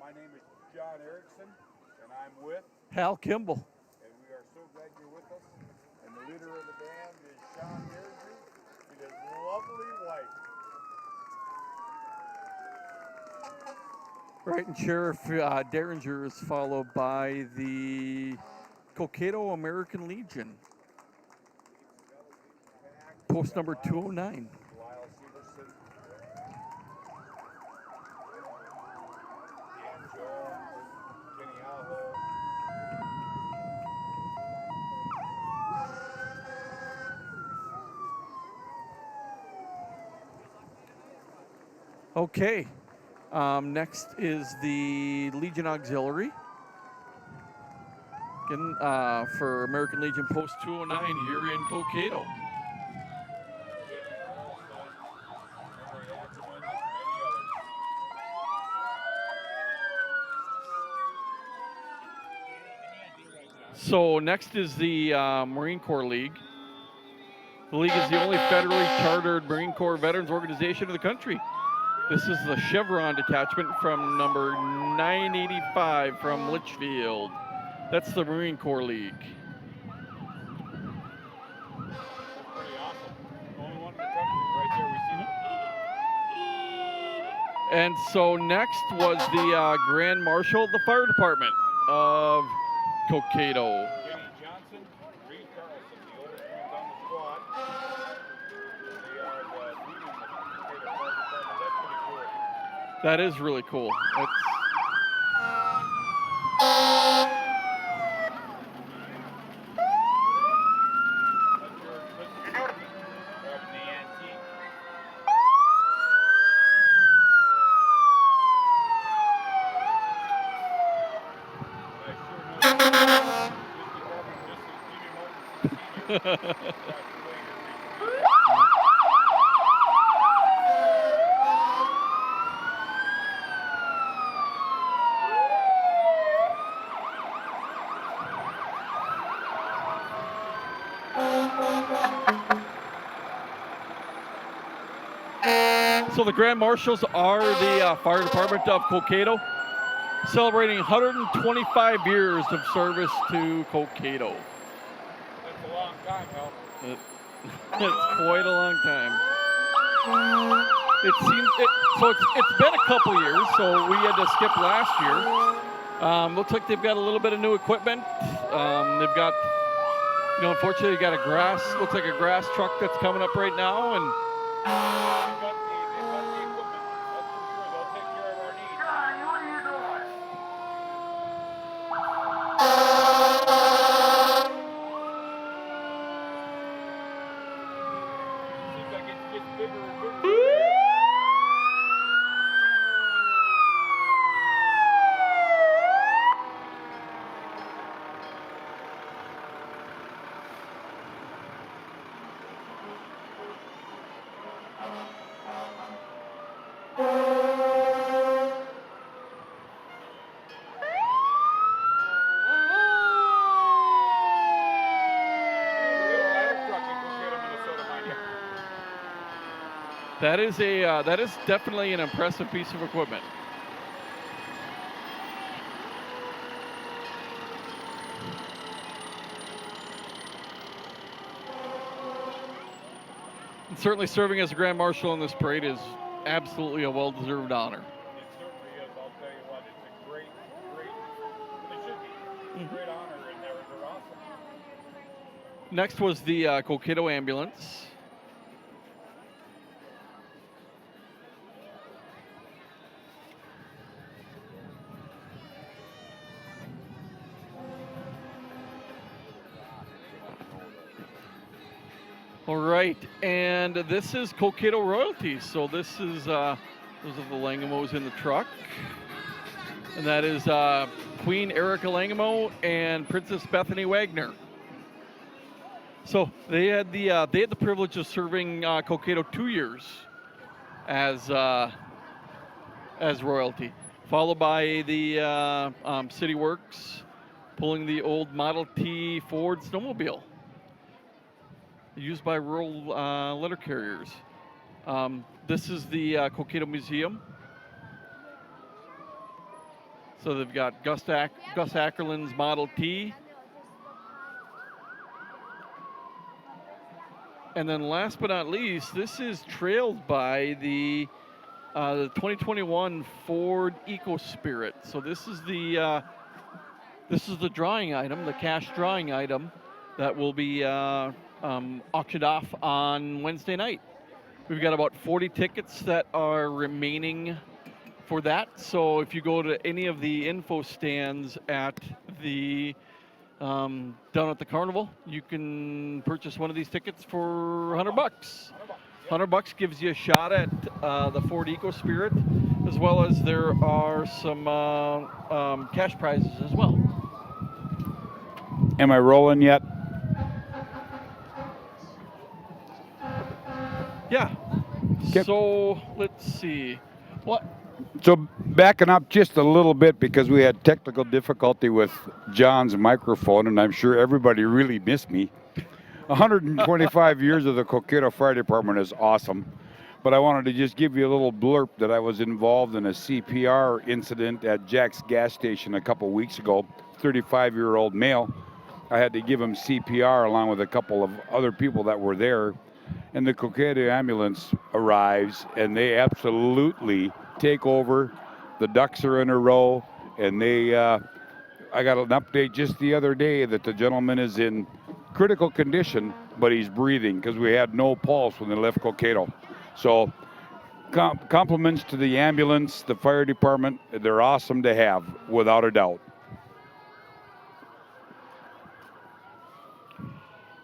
My name is John Erickson, and I'm with Hal Kimball. And we are so glad you're with us. And the leader of the band is Sean Airdrie and his lovely wife. Right, and Sheriff Derringer is followed by the Cokato American Legion. Post number 209. Lyle Severson. Dan Jones. Kenny Aho. Okay. Next is the Legion Auxiliary. Again, for American Legion Post 209 here in Cokato. So next is the Marine Corps League. The league is the only federally chartered Marine Corps veterans organization in the country. This is the Chevron detachment from number 985 from Litchfield. That's the Marine Corps League. That's pretty awesome. Only one in the country right there. We see it. And so next was the Grand Marshal of the Fire Department of Cokato. Jenny Johnson, Reed Carlson, the oldest ones on the squad. They are the leading the Cokato Fire Department. That's pretty cool. That is really cool. That's So the Grand Marshals are the fire department of Cokato, celebrating 125 years of service to Cokato. That's a long time, Hal. It's quite a long time. It's been a couple years, so we had to skip last year. Looks like they've got a little bit of new equipment. They've got, unfortunately, they got looks like a grass truck that's coming up right now, and They've got the equipment. That's for sure. They'll take care of our needs. Johnny, what are you doing? Seems like it gets bigger and bigger. that is definitely an impressive piece of equipment. And certainly serving as a Grand Marshal in this parade is absolutely a well-deserved honor. It certainly is. I'll tell you what, it's a great, it should be. It's a great honor, and they're awesome. Next was the Kokido Ambulance. All right, and this is Cokato royalties. So this is those are the Langamos in the truck, and that is Queen Erica Langamo and Princess Bethany Wagner. So they had the privilege of serving Cokato 2 years as royalty, followed by the City Works pulling the old Model T Ford snowmobile used by rural letter carriers. This is the Cokato Museum. So they've got Gus Ackerland's Model T. And then last but not least, this is trailed by the 2021 Ford EcoSpirit. So this is the drawing item, the cash drawing item that will be auctioned off on Wednesday night. We've got about 40 tickets that are remaining for that. So if you go to any of the info stands at the down at the Carnival, you can purchase one of these tickets for $100. $100 gives you a shot at the Ford EcoSpirit, as well as there are some cash prizes as well. Am I rolling yet? Yeah. Okay. So let's see. What? So backing up just a little bit, because we had technical difficulty with John's microphone, and I'm sure everybody really missed me. 125 years of the Cokato Fire Department is awesome, but I wanted to just give you a little blurb that I was involved in a CPR incident at Jack's gas station a couple weeks ago. 35-year-old male. I had to give him CPR along with a couple of other people that were there, and the Kokido Ambulance arrives, and they absolutely take over. The ducks are in a row, and I got an update just the other day that the gentleman is in critical condition, but he's breathing, because we had no pulse when they left Cokato. So compliments to the ambulance, the fire department. They're awesome to have, without a doubt.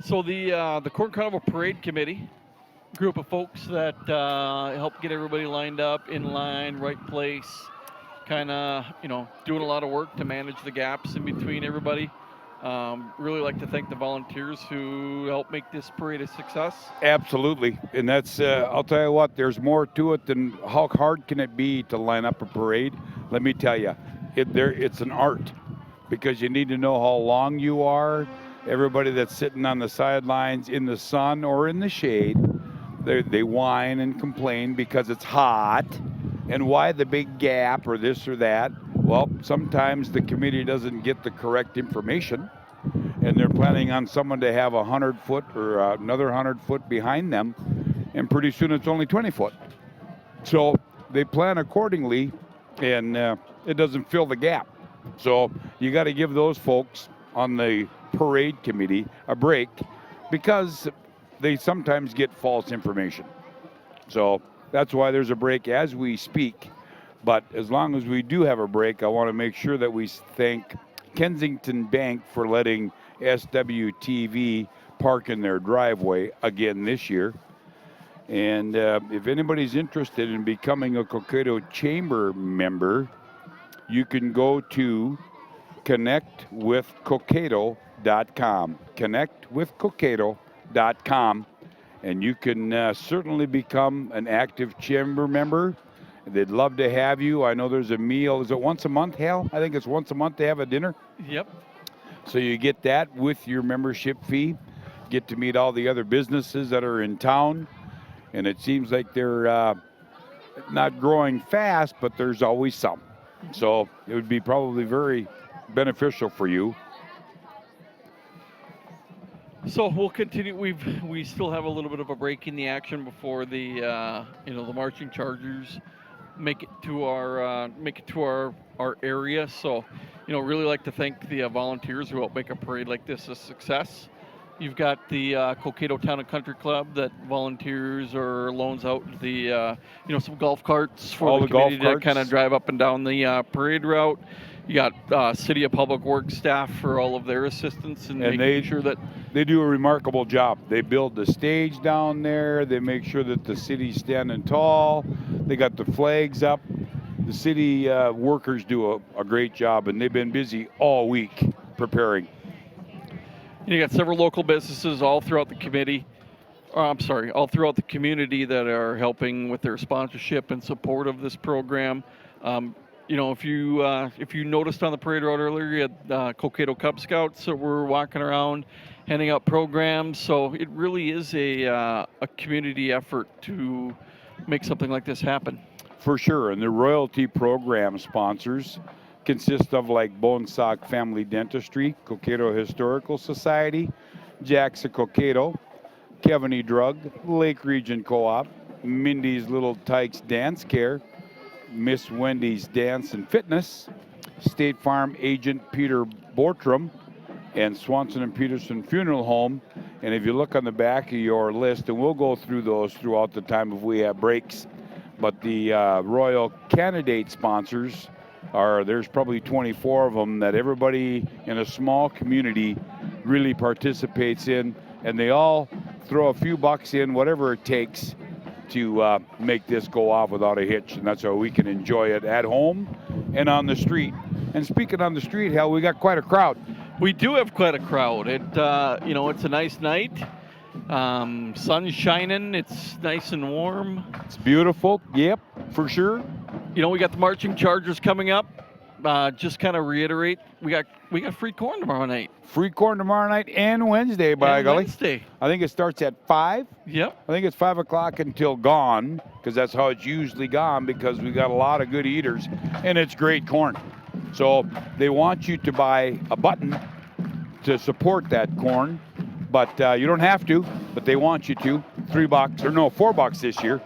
So the Corn Carnival Parade Committee, group of folks that help get everybody lined up, in line, right place, kind of, doing a lot of work to manage the gaps in between everybody. Really like to thank the volunteers who help make this parade a success. Absolutely, and that's, I'll tell you what, there's more to it than how hard can it be to line up a parade. Let me tell you, it's an art, because you need to know how long you are. Everybody that's sitting on the sidelines in the sun or in the shade, they whine and complain because it's hot, and why the big gap or this or that. Well, sometimes the committee doesn't get the correct information, and they're planning on someone to have 100 foot or another 100 foot behind them, and pretty soon it's only 20 foot. So they plan accordingly, and it doesn't fill the gap. So you got to give those folks on the parade committee a break, because they sometimes get false information. So that's why there's a break as we speak. But as long as we do have a break, I want to make sure that we thank Kensington Bank for letting SWTV park in their driveway again this year. And if anybody's interested in becoming a Cokato Chamber member, you can go to connectwithcokato.com. Connectwithcokato.com, and you can certainly become an active chamber member. They'd love to have you. I know there's a meal. Is it once a month, Hal? I think it's once a month to have a dinner. Yep. So you get that with your membership fee. Get to meet all the other businesses that are in town. And it seems like they're not growing fast, but there's always some. So it would be probably very beneficial for you. So we'll continue. We still have a little bit of a break in the action before the the marching chargers make it to our area. So really like to thank the volunteers who help make a parade like this a success. You've got the Cokato Town and Country Club that volunteers or loans out the some golf carts for the community to kind of drive up and down the parade route. You got City of Public Works staff for all of their assistance and making sure that they do a remarkable job. They build the stage down there. They make sure that the city's standing tall. They got the flags up. The city workers do a great job, and they've been busy all week preparing. You got several local businesses all throughout the committee. All throughout the community that are helping with their sponsorship and support of this program. If you noticed on the parade route earlier, you had Cokato Cub Scouts that were walking around, handing out programs. So it really is a community effort to make something like this happen. For sure, and the royalty program sponsors, consists of like Bonesock Family Dentistry, Cokato Historical Society, Jack's of Cokato, Kevin E. Drug, Lake Region Co-op, Mindy's Little Tykes Dance Care, Miss Wendy's Dance and Fitness, State Farm Agent Peter Bortram, and Swanson and Peterson Funeral Home. And if you look on the back of your list, and we'll go through those throughout the time if we have breaks, but the Royal Candidate sponsors there's probably 24 of them that everybody in a small community really participates in, and they all throw a few bucks in, whatever it takes to make this go off without a hitch, and that's how we can enjoy it at home and on the street. And speaking on the street, Hal, we got quite a crowd. We do have quite a crowd. It's a nice night. Sun's shining. It's nice and warm. It's beautiful. Yep, for sure. We got the marching chargers coming up. Just kind of reiterate, we got free corn tomorrow night. Free corn tomorrow night and Wednesday, by golly. Wednesday. I think it starts at 5. Yep. I think it's 5 o'clock until gone, because that's how it's usually gone, because we got a lot of good eaters, and it's great corn. So they want you to buy a button to support that corn, but you don't have to, but they want you to. $4 this year.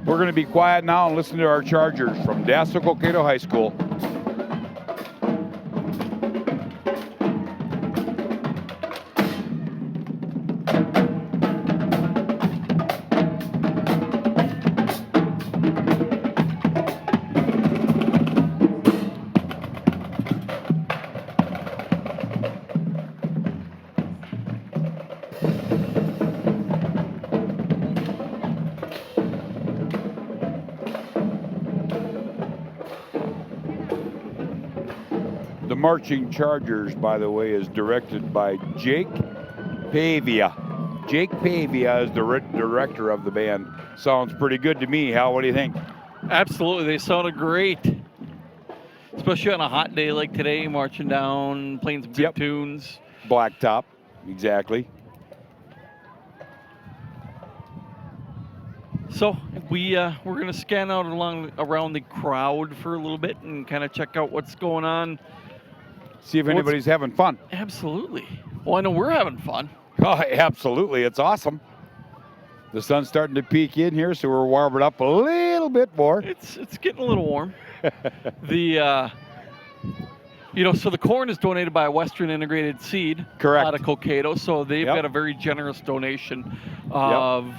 We're going to be quiet now and listen to our Chargers from Dazzle Cokato High School. The Marching Chargers, by the way, is directed by Jake Pavia. Jake Pavia is the director of the band. Sounds pretty good to me. Hal, what do you think? Absolutely. They sounded great. Especially on a hot day like today, marching down, playing some good tunes. Blacktop, exactly. So we're going to scan out around the crowd for a little bit and kind of check out what's going on. See if anybody's having fun. Absolutely. Well, I know we're having fun. Oh, absolutely. It's awesome. The sun's starting to peek in here, so we're warming up a little bit more. It's getting a little warm. So the corn is donated by Western Integrated Seed. Correct. Out of Cokato. So they've got a very generous donation of,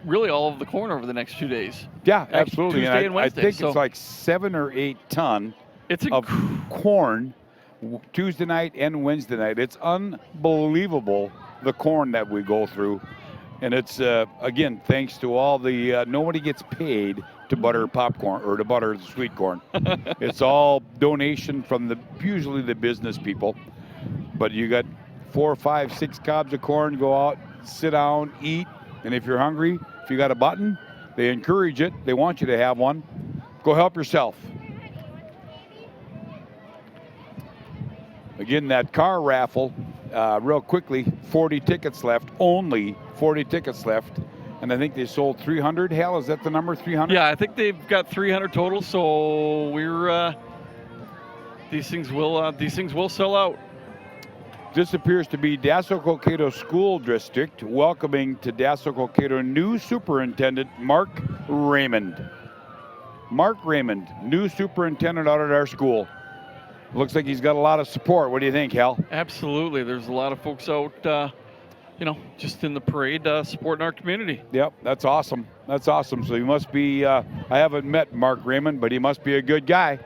really all of the corn over the next 2 days. Yeah, absolutely. Tuesday and Wednesday. I think it's like 7 or 8 ton of corn Tuesday night and Wednesday night. It's unbelievable, the corn that we go through. And it's, again, thanks to all the, nobody gets paid to butter popcorn or to butter the sweet corn. It's all donation from usually the business people. But you got 4, 5, 6 cobs of corn, go out, sit down, eat. And if you're hungry, if you got a button, they encourage it. They want you to have one. Go help yourself. Again, that car raffle, real quickly, 40 tickets left, only 40 tickets left. And I think they sold 300. Hal, is that the number, 300? Yeah, I think they've got 300 total. So these things will sell out. This appears to be Dazzle Cokato School District welcoming to Dazzle Cokato new superintendent Mark Raymond. Mark Raymond, new superintendent out at our school. Looks like he's got a lot of support. What do you think, Hal? Absolutely. There's a lot of folks out, just in the parade supporting our community. Yep, that's awesome. That's awesome. So he must be, I haven't met Mark Raymond, but he must be a good guy.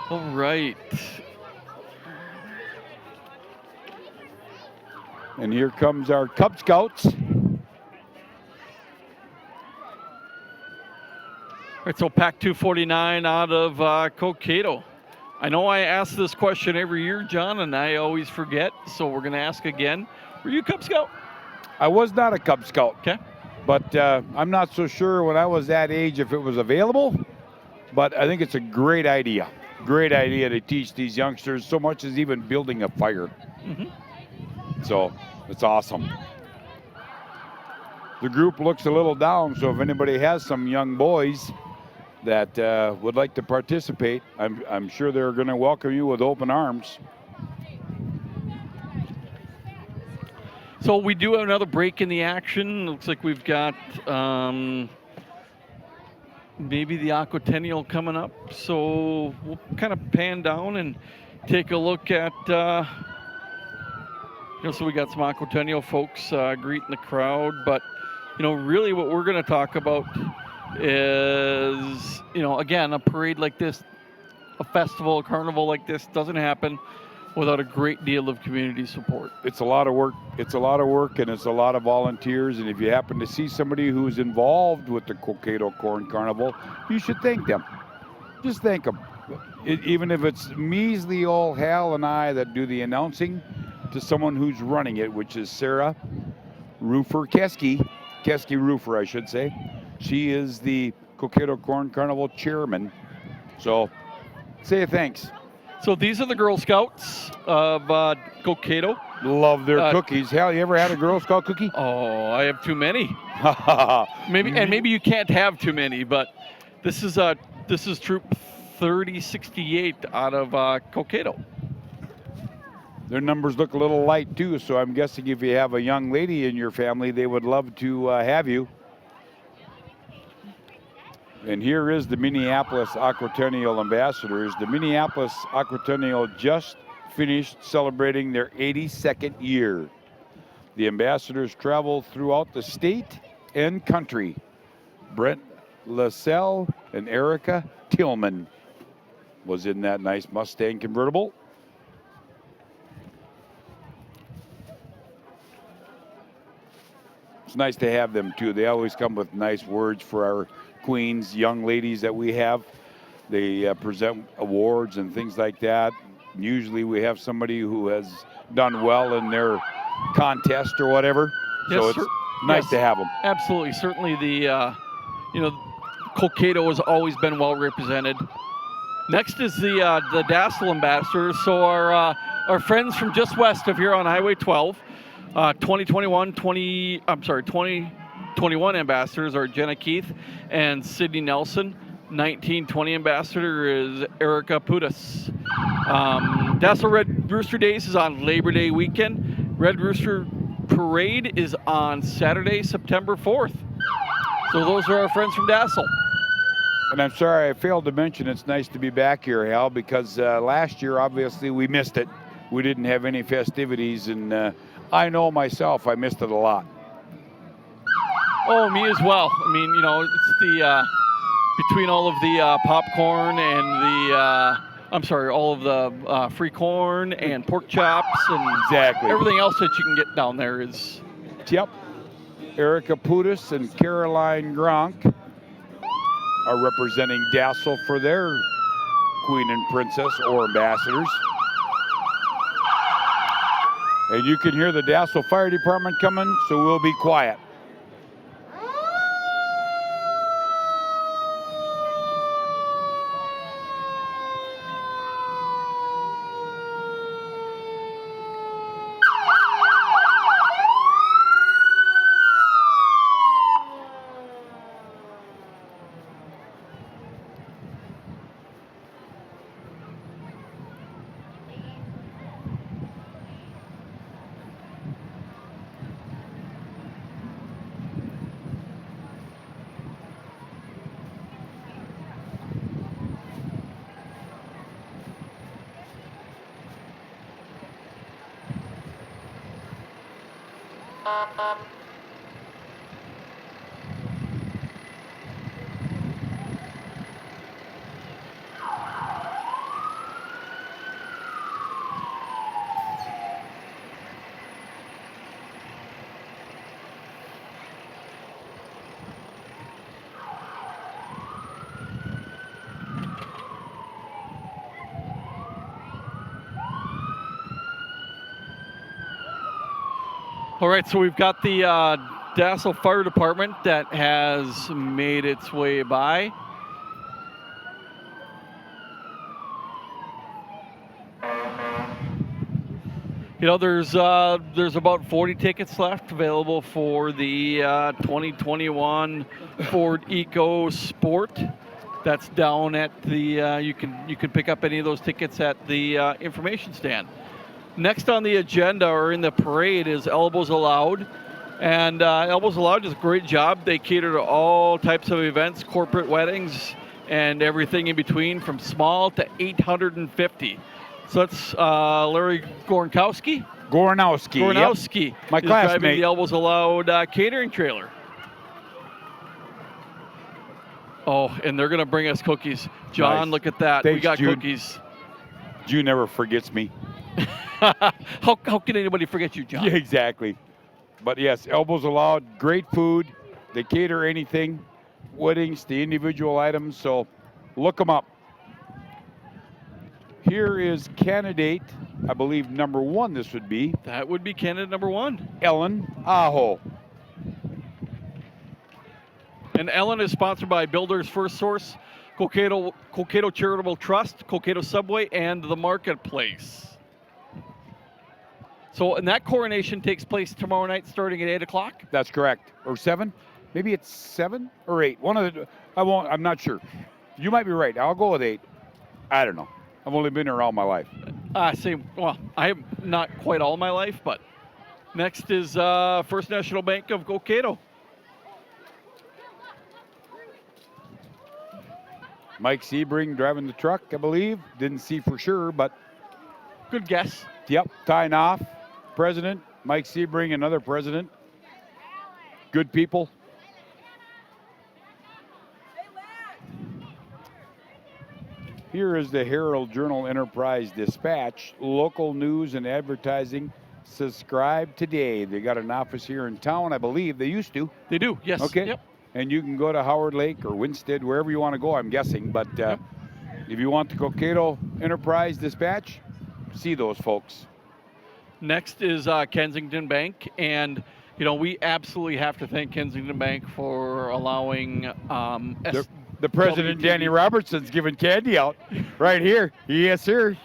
All right. And here comes our Cub Scouts. All right, so Pack 249 out of Cokato. I know I ask this question every year, John, and I always forget, so we're going to ask again. Were you a Cub Scout? I was not a Cub Scout. Okay. But I'm not so sure when I was that age if it was available, but I think it's a great idea. Great idea to teach these youngsters so much as even building a fire. Mm-hmm. So it's awesome. the group looks a little down, so if anybody has some young boys that would like to participate, I'm sure they're going to welcome you with open arms. So we do have another break in the action. Looks like we've got maybe the Aquatennial coming up. So we'll kind of pan down and take a look at, so we got some Aquatennial folks greeting the crowd. But, really what we're going to talk about is, again, a parade like this, a festival, a carnival like this doesn't happen without a great deal of community support. It's a lot of work. It's a lot of work, and it's a lot of volunteers. And if you happen to see somebody who's involved with the Cokato Corn Carnival, you should thank them. Just thank them. Even if it's measly old Hal and I that do the announcing, to someone who's running it, which is Sarah Keski Roofer, I should say. She is the Cokato Corn Carnival chairman. So say thanks. So these are the Girl Scouts of Cokato. Love their cookies. Hal, you ever had a Girl Scout cookie? Oh, I have too many. Maybe you can't have too many, but this is Troop 3068 out of Cokato. Their numbers look a little light too, so I'm guessing if you have a young lady in your family, they would love to have you. And here is the Minneapolis Aquatennial Ambassadors. The Minneapolis Aquatennial just finished celebrating their 82nd year. The ambassadors travel throughout the state and country. Brent LaSalle and Erica Tillman was in that nice Mustang convertible. It's nice to have them too. They always come with nice words for our queens, young ladies that we have. They present awards and things like that. Usually we have somebody who has done well in their contest or whatever. Yes, so it's nice to have them. Absolutely. Certainly the, Cokato has always been well represented. Next is the Dazzle Ambassadors. So our friends from just west of here on Highway 12, 2021 ambassadors are Jenna Keith and Sydney Nelson. 1920 ambassador is Erica Pudas. Dazzle Red Rooster Days is on Labor Day weekend. Red Rooster Parade is on Saturday, September 4th. So those are our friends from Dazzle. And I'm sorry I failed to mention it's nice to be back here, Hal, because last year, obviously, we missed it. We didn't have any festivities, and I know myself, I missed it a lot. Oh, me as well. I mean, it's the, between all of the popcorn and all of the free corn and pork chops and exactly everything else that you can get down there is. Yep. Erica Pudas and Caroline Gronk are representing Dazzle for their Queen and Princess or ambassadors. And you can hear the Dazzle Fire Department coming, so we'll be quiet. All right, so we've got the Dazzle Fire Department that has made its way by. There's about 40 tickets left available for the 2021 Ford Eco Sport. That's down at the. You can pick up any of those tickets at the information stand. Next on the agenda or in the parade is Elbows Allowed, and Elbows Allowed does a great job. They cater to all types of events, corporate weddings, and everything in between, from small to 850. So that's Larry Goranowski. Goranowski, yep. My is driving classmate. the Elbows Allowed catering trailer. Oh, and they're going to bring us cookies. John, Nice. Look at that. Thanks, we got Jude. cookies. Jude never forgets me. How can anybody forget you, John? Yeah, exactly. But yes, Elbows Allowed, great food. They cater anything, weddings, the individual items, so look them up. Here is candidate, I believe number 1 this would be. That would be candidate number 1. Ellen Aho. And Ellen is sponsored by Builders First Source, Cokato Charitable Trust, Cokato Subway, and the Marketplace. So, and that coronation takes place tomorrow night starting at 8 o'clock? That's correct. Or 7? Maybe it's 7 or 8. One of the, I'm not sure. You might be right. I'll go with 8. I don't know. I've only been here all my life. Well, I have not quite all my life, but next is First National Bank of Cokato. Mike Sebring driving the truck, I believe. Didn't see for sure, but. Good guess. Yep, tying off. President, Mike Sebring, another president. Good people. Here is the Herald Journal Enterprise Dispatch. Local news and advertising. Subscribe today. They got an office here in town, I believe. They used to. They do, yes. Okay. Yep. And you can go to Howard Lake or Winsted, wherever you want to go, I'm guessing. But if you want the Cokato Enterprise Dispatch, see those folks. Next is Kensington Bank. And, we absolutely have to thank Kensington Bank for allowing the president, Danny Robertson's giving candy out right here. Yes, sir.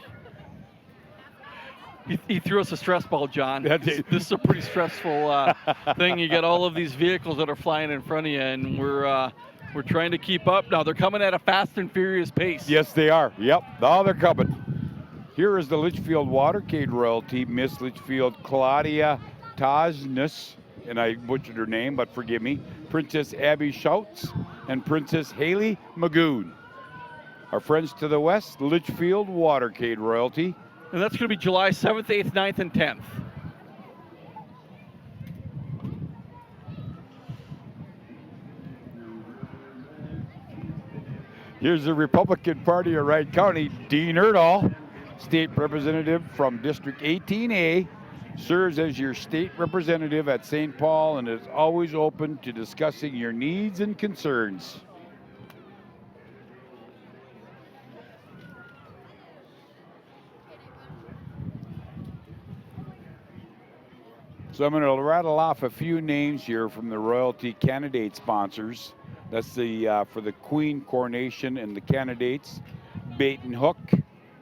He threw us a stress ball, John. This is a pretty stressful thing. You get all of these vehicles that are flying in front of you, and we're trying to keep up. Now, they're coming at a fast and furious pace. Yes, they are. Yep, now they're coming. Here is the Litchfield Watercade royalty, Miss Litchfield Claudia Tajnus, and I butchered her name, but forgive me, Princess Abby Schultz and Princess Haley Magoon. Our friends to the west, Litchfield Watercade royalty. And that's going to be July 7th, 8th, 9th, and 10th. Here's the Republican Party of Wright County, Dean Erdahl, state representative from District 18A, serves as your state representative at St. Paul and is always open to discussing your needs and concerns. So I'm going to rattle off a few names here from the royalty candidate sponsors. That's the for the Queen coronation and the candidates: Bait and Hook,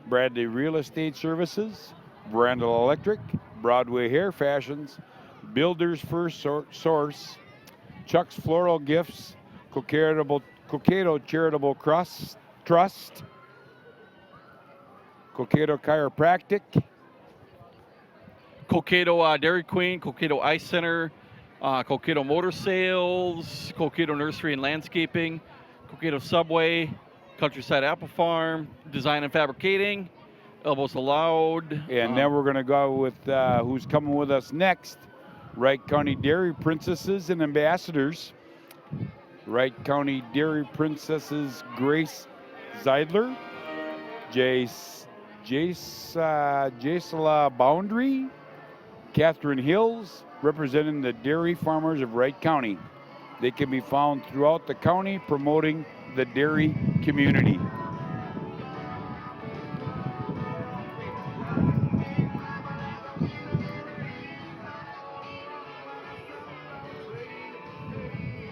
Bradley Real Estate Services, Brandel Electric, Broadway Hair Fashions, Builders First Source, Chuck's Floral Gifts, Cokato Charitable Trust, Cokato Chiropractic, Cokato Dairy Queen, Cokato Eye Center, Cokato Motor Sales, Cokato Nursery and Landscaping, Cokato Subway, Countryside Apple Farm, Design and Fabricating, Elbows Allowed. And then we're going to go with who's coming with us next, Wright County Dairy Princesses and Ambassadors. Wright County Dairy Princesses Grace Zeidler, Jasela Boundary, Catherine Hills, representing the dairy farmers of Wright County. They can be found throughout the county promoting the dairy community.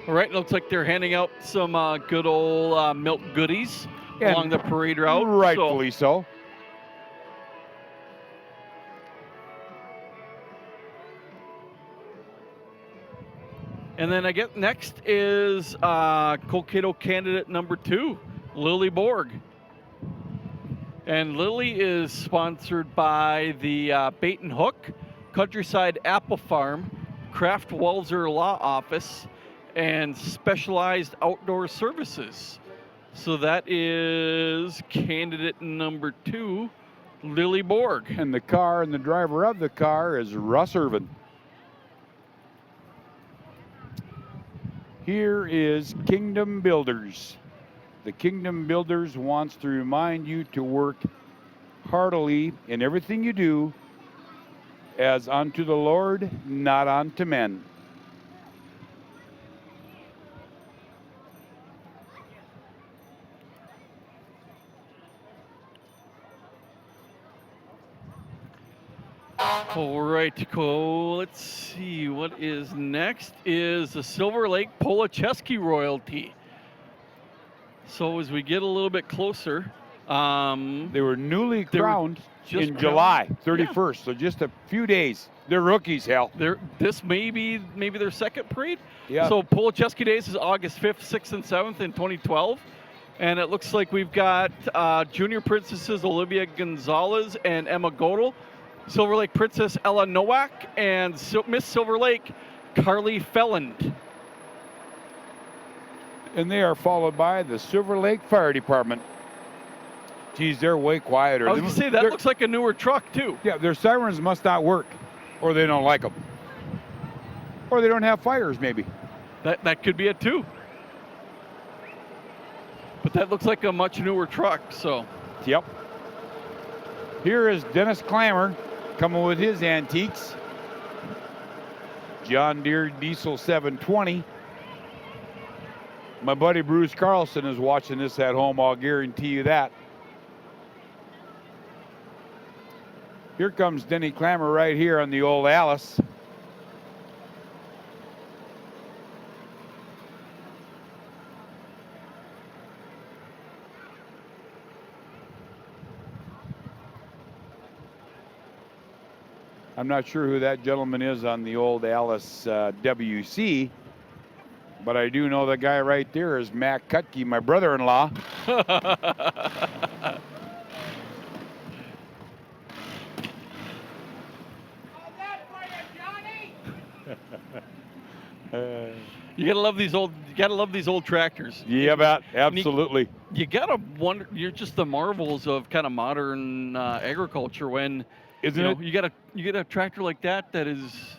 All right, looks like they're handing out some good old milk goodies along the parade route. Rightfully so. And then I get next is Cokato candidate number 2, Lily Borg. And Lily is sponsored by the Bait and Hook, Countryside Apple Farm, Kraft Walzer Law Office, and Specialized Outdoor Services. So that is candidate number 2, Lily Borg. And the car and the driver of the car is Russ Irwin. Here is Kingdom Builders. The Kingdom Builders wants to remind you to work heartily in everything you do as unto the Lord, not unto men. All right, let's see what is next is the Silver Lake Polacheski royalty. So as we get a little bit closer, they were newly crowned in crowned. July 31st, so just a few days. They're rookies, hell. This may be maybe their second parade. Yeah. So Polacheski Days is August 5th, 6th, and 7th in 2012. And it looks like we've got junior princesses Olivia Gonzalez and Emma Godel, Silver Lake Princess Ella Nowak, and Miss Silver Lake Carly Felland. And they are followed by the Silver Lake Fire Department. Geez, they're way quieter. I was going to say, that looks like a newer truck, too. Yeah, their sirens must not work, or they don't like them. Or they don't have fires, maybe. That could be it, too. But that looks like a much newer truck, so. Yep. Here is Dennis Clammer coming with his antiques. John Deere Diesel 720. My buddy Bruce Carlson is watching this at home, I'll guarantee you that. Here comes Denny Clammer right here on the old Alice. I'm not sure who that gentleman is on the old Alice WC, but I do know the guy right there is Mac Kutke, my brother-in-law. You gotta love these old. You gotta love these old tractors. Yeah, absolutely. You gotta wonder. You're just the marvels of kind of modern agriculture when. Isn't it? You get a tractor like that is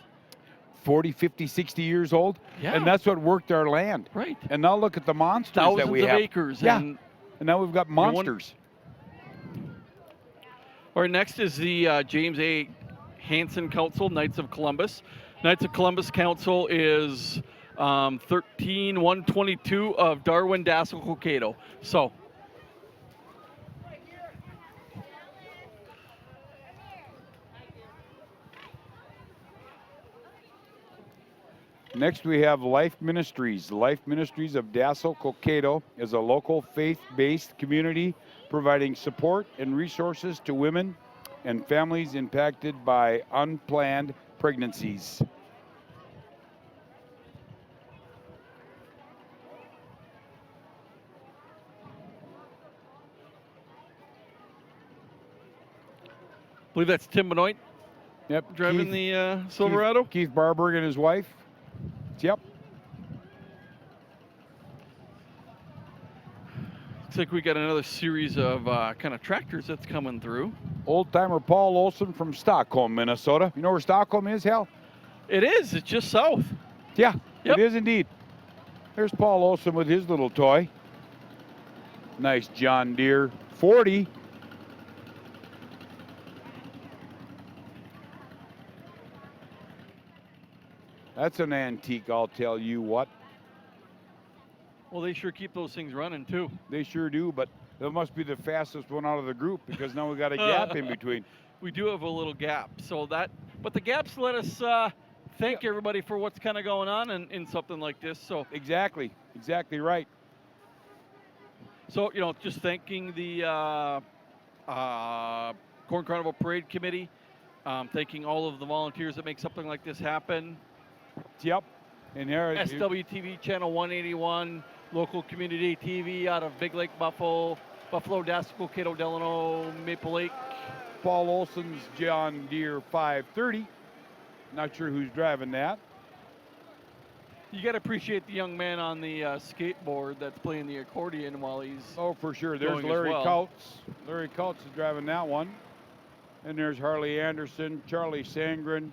40, 50, 60 years old. Yeah. And that's what worked our land. Right. And now look at the monsters Thousands that we of have. acres. Yeah. And now we've got monsters. All right, next is the James A. Hansen Council, Knights of Columbus. Knights of Columbus Council is 13122 of Darwin, Dazzle, Cokato. So. Next, we have Life Ministries. Life Ministries of Dazzle, Cokato is a local faith-based community providing support and resources to women and families impacted by unplanned pregnancies. I believe that's Tim Benoit. Yep. Driving the Silverado. Keith Barberg and his wife. Yep. Looks like we got another series of kind of tractors that's coming through. Old timer Paul Olsen from Stockholm, Minnesota. You know where Stockholm is, Hal? It is. It's just south. Yeah, Yep. It is indeed. There's Paul Olsen with his little toy. Nice John Deere 40. That's an antique, I'll tell you what. Well, they sure keep those things running, too. They sure do, but that must be the fastest one out of the group because now we got a gap in between. We do have a little gap. But the gaps let us thank everybody for what's kind of going on in something like this. So Exactly right. So, just thanking the Corn Carnival Parade Committee, thanking all of the volunteers that make something like this happen. Yep. And there, SWTV channel 181, local community TV out of Big Lake, Buffalo, Dassel, Cokato, Delano, Maple Lake. Paul Olsen's John Deere 530. Not sure who's driving that. You got to appreciate the young man on the skateboard that's playing the accordion while he's. Oh, for sure. There's going as Larry well. Kautz. Larry Kautz is driving that one. And there's Harley Anderson, Charlie Sangren,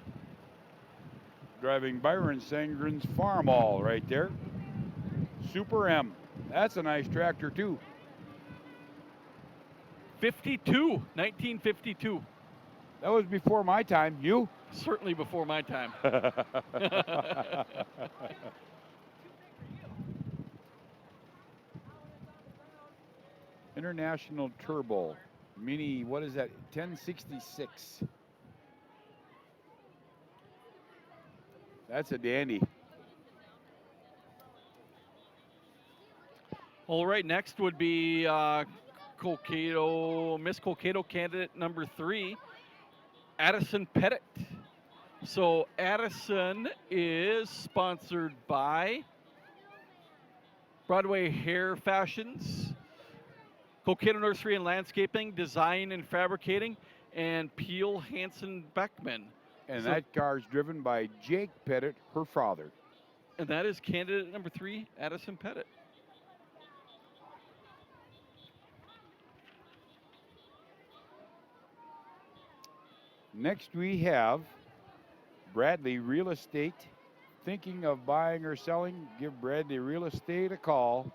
driving Byron Sangren's Farm All right there. Super M. That's a nice tractor, too. 1952. That was before my time. You? Certainly before my time. International Turbo. Mini, what is that? 1066. That's a dandy. All right, next would be Cokato, Miss Cokato candidate number 3, Addison Pettit. So Addison is sponsored by Broadway Hair Fashions, Cokato Nursery and Landscaping, Design and Fabricating, and Peel Hansen Beckman. And So- that car's driven by Jake Pettit, her father. And that is candidate number 3, Addison Pettit. Next we have Bradley Real Estate. Thinking of buying or selling? Give Bradley Real Estate a call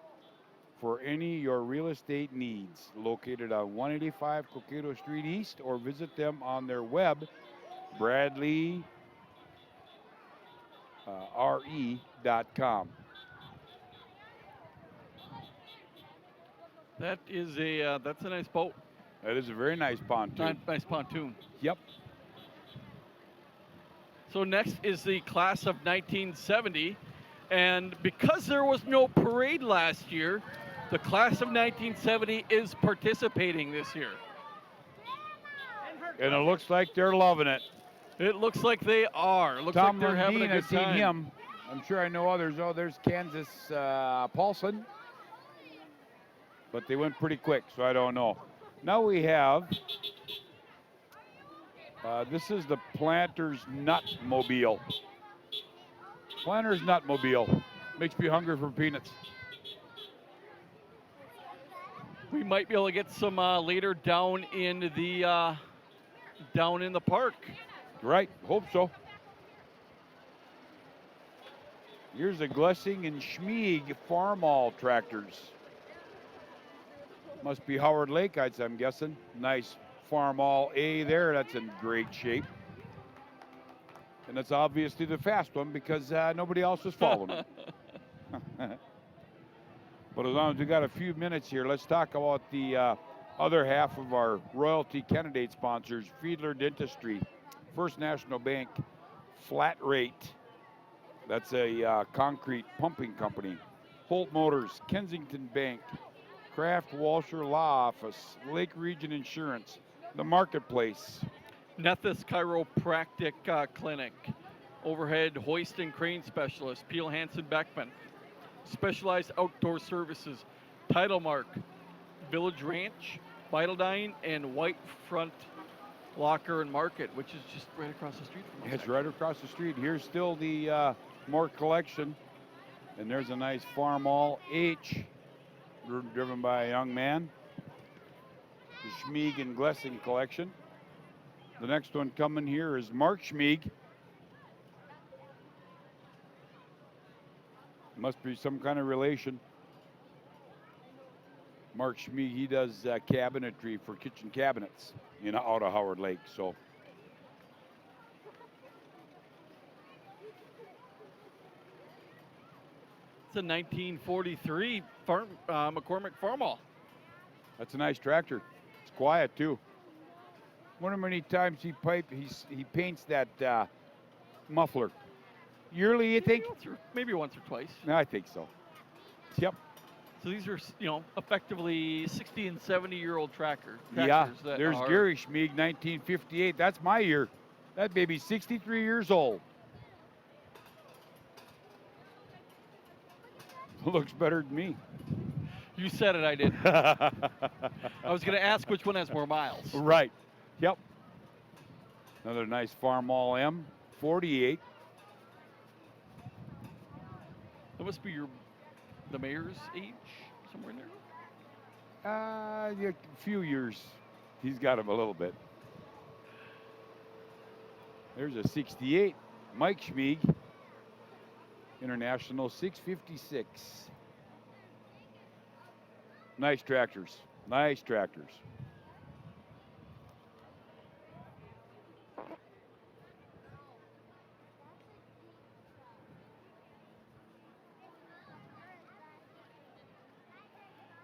for any of your real estate needs. Located on 185 Cokato Street East, or visit them on their web, bradleyre.com. That is that's a nice boat. That is a very nice pontoon. Nice pontoon. Yep. So next is the class of 1970, and because there was no parade last year, the class of 1970 is participating this year. And it looks like they're loving it. It looks like they are. Looks Tom like they're having a Lundeen, good I've seen time. him. I'm sure I know others. Oh, there's Kansas Paulson. But they went pretty quick, so I don't know. Now we have, this is the Planters Nut Mobile. Planters Nut Mobile. Makes me hungry for peanuts. We might be able to get some later down in the park. Right, hope so. Here's the Glessing and Schmieg Farm All tractors. Must be Howard Lakeites, I'm guessing. Nice Farm All A there. That's in great shape. And that's obviously the fast one because nobody else is following it. But as long as we got a few minutes here, let's talk about the other half of our royalty candidate sponsors, Fiedler Dentistry, First National Bank, Flat Rate. That's a concrete pumping company. Holt Motors, Kensington Bank, Kraft Walsher Law Office, Lake Region Insurance, The Marketplace. Nethys Chiropractic Clinic, Overhead Hoist and Crane Specialist, Peel Hansen Beckman, Specialized Outdoor Services, Title Mark, Village Ranch, Vitaldine, and Whitefront Locker and Market, which is just right across the street from us. It's right across the street. Here's still the more collection. And there's a nice Farm All H, driven by a young man. The Schmieg and Glessing collection. The next one coming here is Mark Schmieg. Must be some kind of relation. Mark Schmieg, he does cabinetry for kitchen cabinets, out of Howard Lake. So It's a 1943 McCormick Farmall. that's a nice tractor. It's quiet too. Wonder how many times he paints that muffler. Yearly, you think? Maybe once or twice. No, I think so. Yep. So these are, effectively 60 and 70-year-old tractors. Yeah. That There's are, Gary Schmieg, 1958. That's my year. That baby's 63 years old. Looks better than me. You said it, I did. I was going to ask which one has more miles. Right. Yep. Another nice Farmall M48. That must be the mayor's age, somewhere in there. Yeah, a few years. He's got him a little bit. There's a 68, Mike Schmieg, International 656. Nice tractors, nice tractors.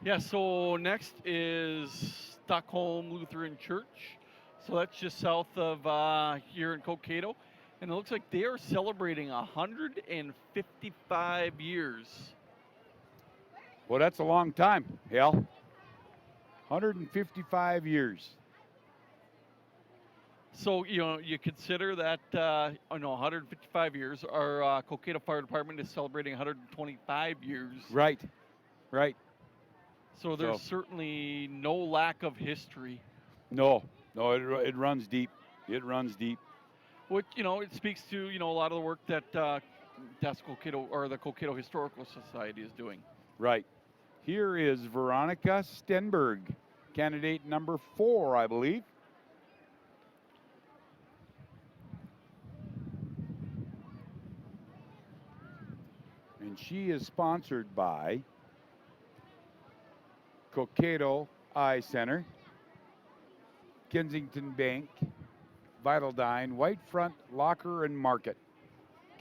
Yeah, so next is Stockholm Lutheran Church. So that's just south of here in Cokato. And it looks like they are celebrating 155 years. Well, that's a long time, Hal. 155 years. So, you consider that, 155 years. Our Cokato Fire Department is celebrating 125 years. Right, right. So there's certainly no lack of history. No, it runs deep. It runs deep. Which, it speaks to, a lot of the work that that's Cokato, or the Cokato Historical Society is doing. Right. Here is Veronica Stenberg, candidate number 4, I believe. And she is sponsored by Cokato Eye Center, Kensington Bank, Vitaldine, White Front Locker and Market.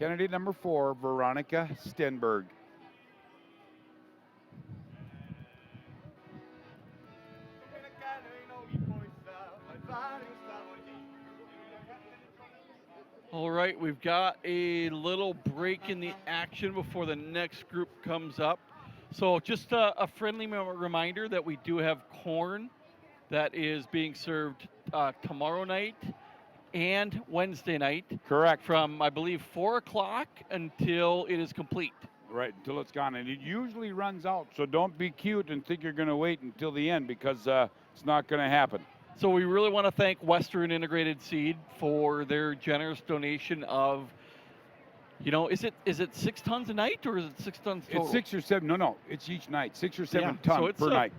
Candidate number 4, Veronica Stenberg. All right, we've got a little break in the action before the next group comes up. So just a friendly reminder that we do have corn that is being served tomorrow night and Wednesday night. Correct. From, I believe, 4 o'clock until it is complete. Right, until it's gone. And it usually runs out, so don't be cute and think you're going to wait until the end, because it's not going to happen. So we really want to thank Western Integrated Seed for their generous donation of, is it 6 tons a night, or is it 6 tons total? It's 6 or 7. No, it's each night. 6 or 7 so tons it's per night.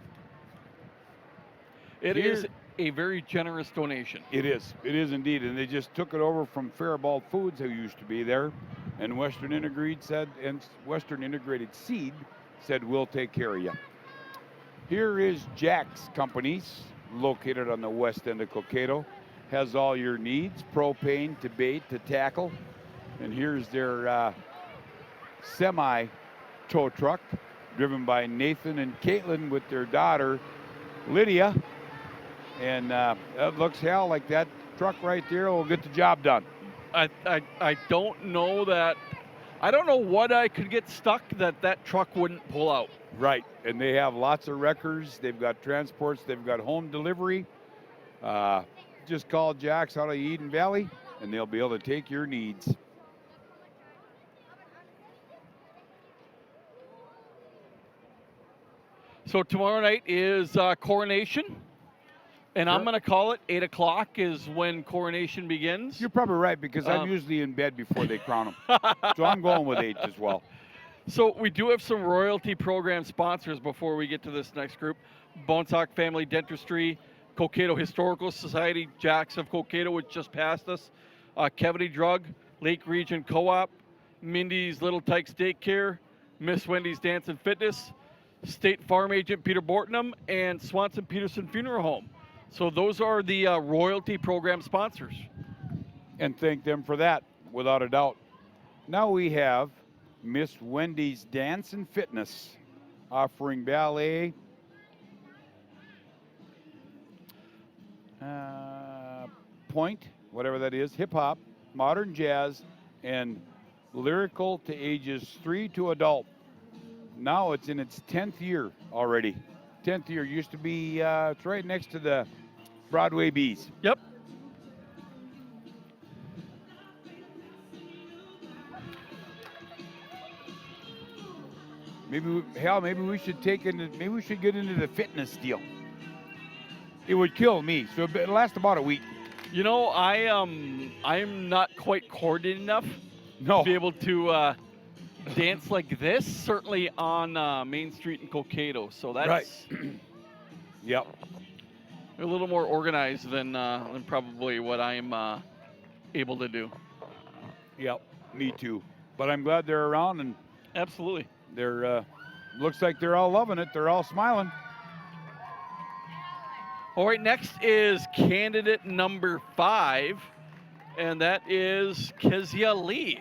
It is a very generous donation. It is indeed. And they just took it over from Faribault Foods, who used to be there. And Western Integrated Seed said, we'll take care of you. Here is Jack's Companies, located on the west end of Cokato. Has all your needs, propane to bait to tackle. And here's their semi-tow truck, driven by Nathan and Caitlin with their daughter, Lydia. And that looks, Hal, like that truck right there will get the job done. I don't know that. I don't know what I could get stuck that truck wouldn't pull out. Right, and they have lots of wreckers. They've got transports. They've got home delivery. Just call Jack's out of Eden Valley, and they'll be able to take your needs. So tomorrow night is coronation. And I'm going to call it 8 o'clock is when coronation begins. You're probably right, because I'm usually in bed before they crown them. So I'm going with 8 as well. So we do have some royalty program sponsors before we get to this next group. Bonesock Family Dentistry, Cokato Historical Society, Jacks of Cokato, which just passed us, Cavity Drug, Lake Region Co-op, Mindy's Little Tykes Daycare, Miss Wendy's Dance and Fitness, State Farm Agent Peter Bortnam, and Swanson Peterson Funeral Home. So those are the royalty program sponsors. And thank them for that, without a doubt. Now we have Miss Wendy's Dance and Fitness, offering ballet, point, whatever that is, hip-hop, modern jazz, and lyrical to ages 3 to adult. Now it's in its 10th year already. 10th year. Used to be, it's right next to the Broadway Bees. Yep. Maybe maybe we should maybe we should get into the fitness deal. It would kill me. So it'll last about a week. You know, I'm not quite coordinated enough No. to be able to dance like this, certainly on Main Street in Cokato. So that's Right. Yep. a little more organized than probably what I'm able to do. Yep. Me too. But I'm glad they're around, and Absolutely. they're looks like they're all loving it. They're all smiling. All right, next is candidate number 5, and that is Kezia Lee.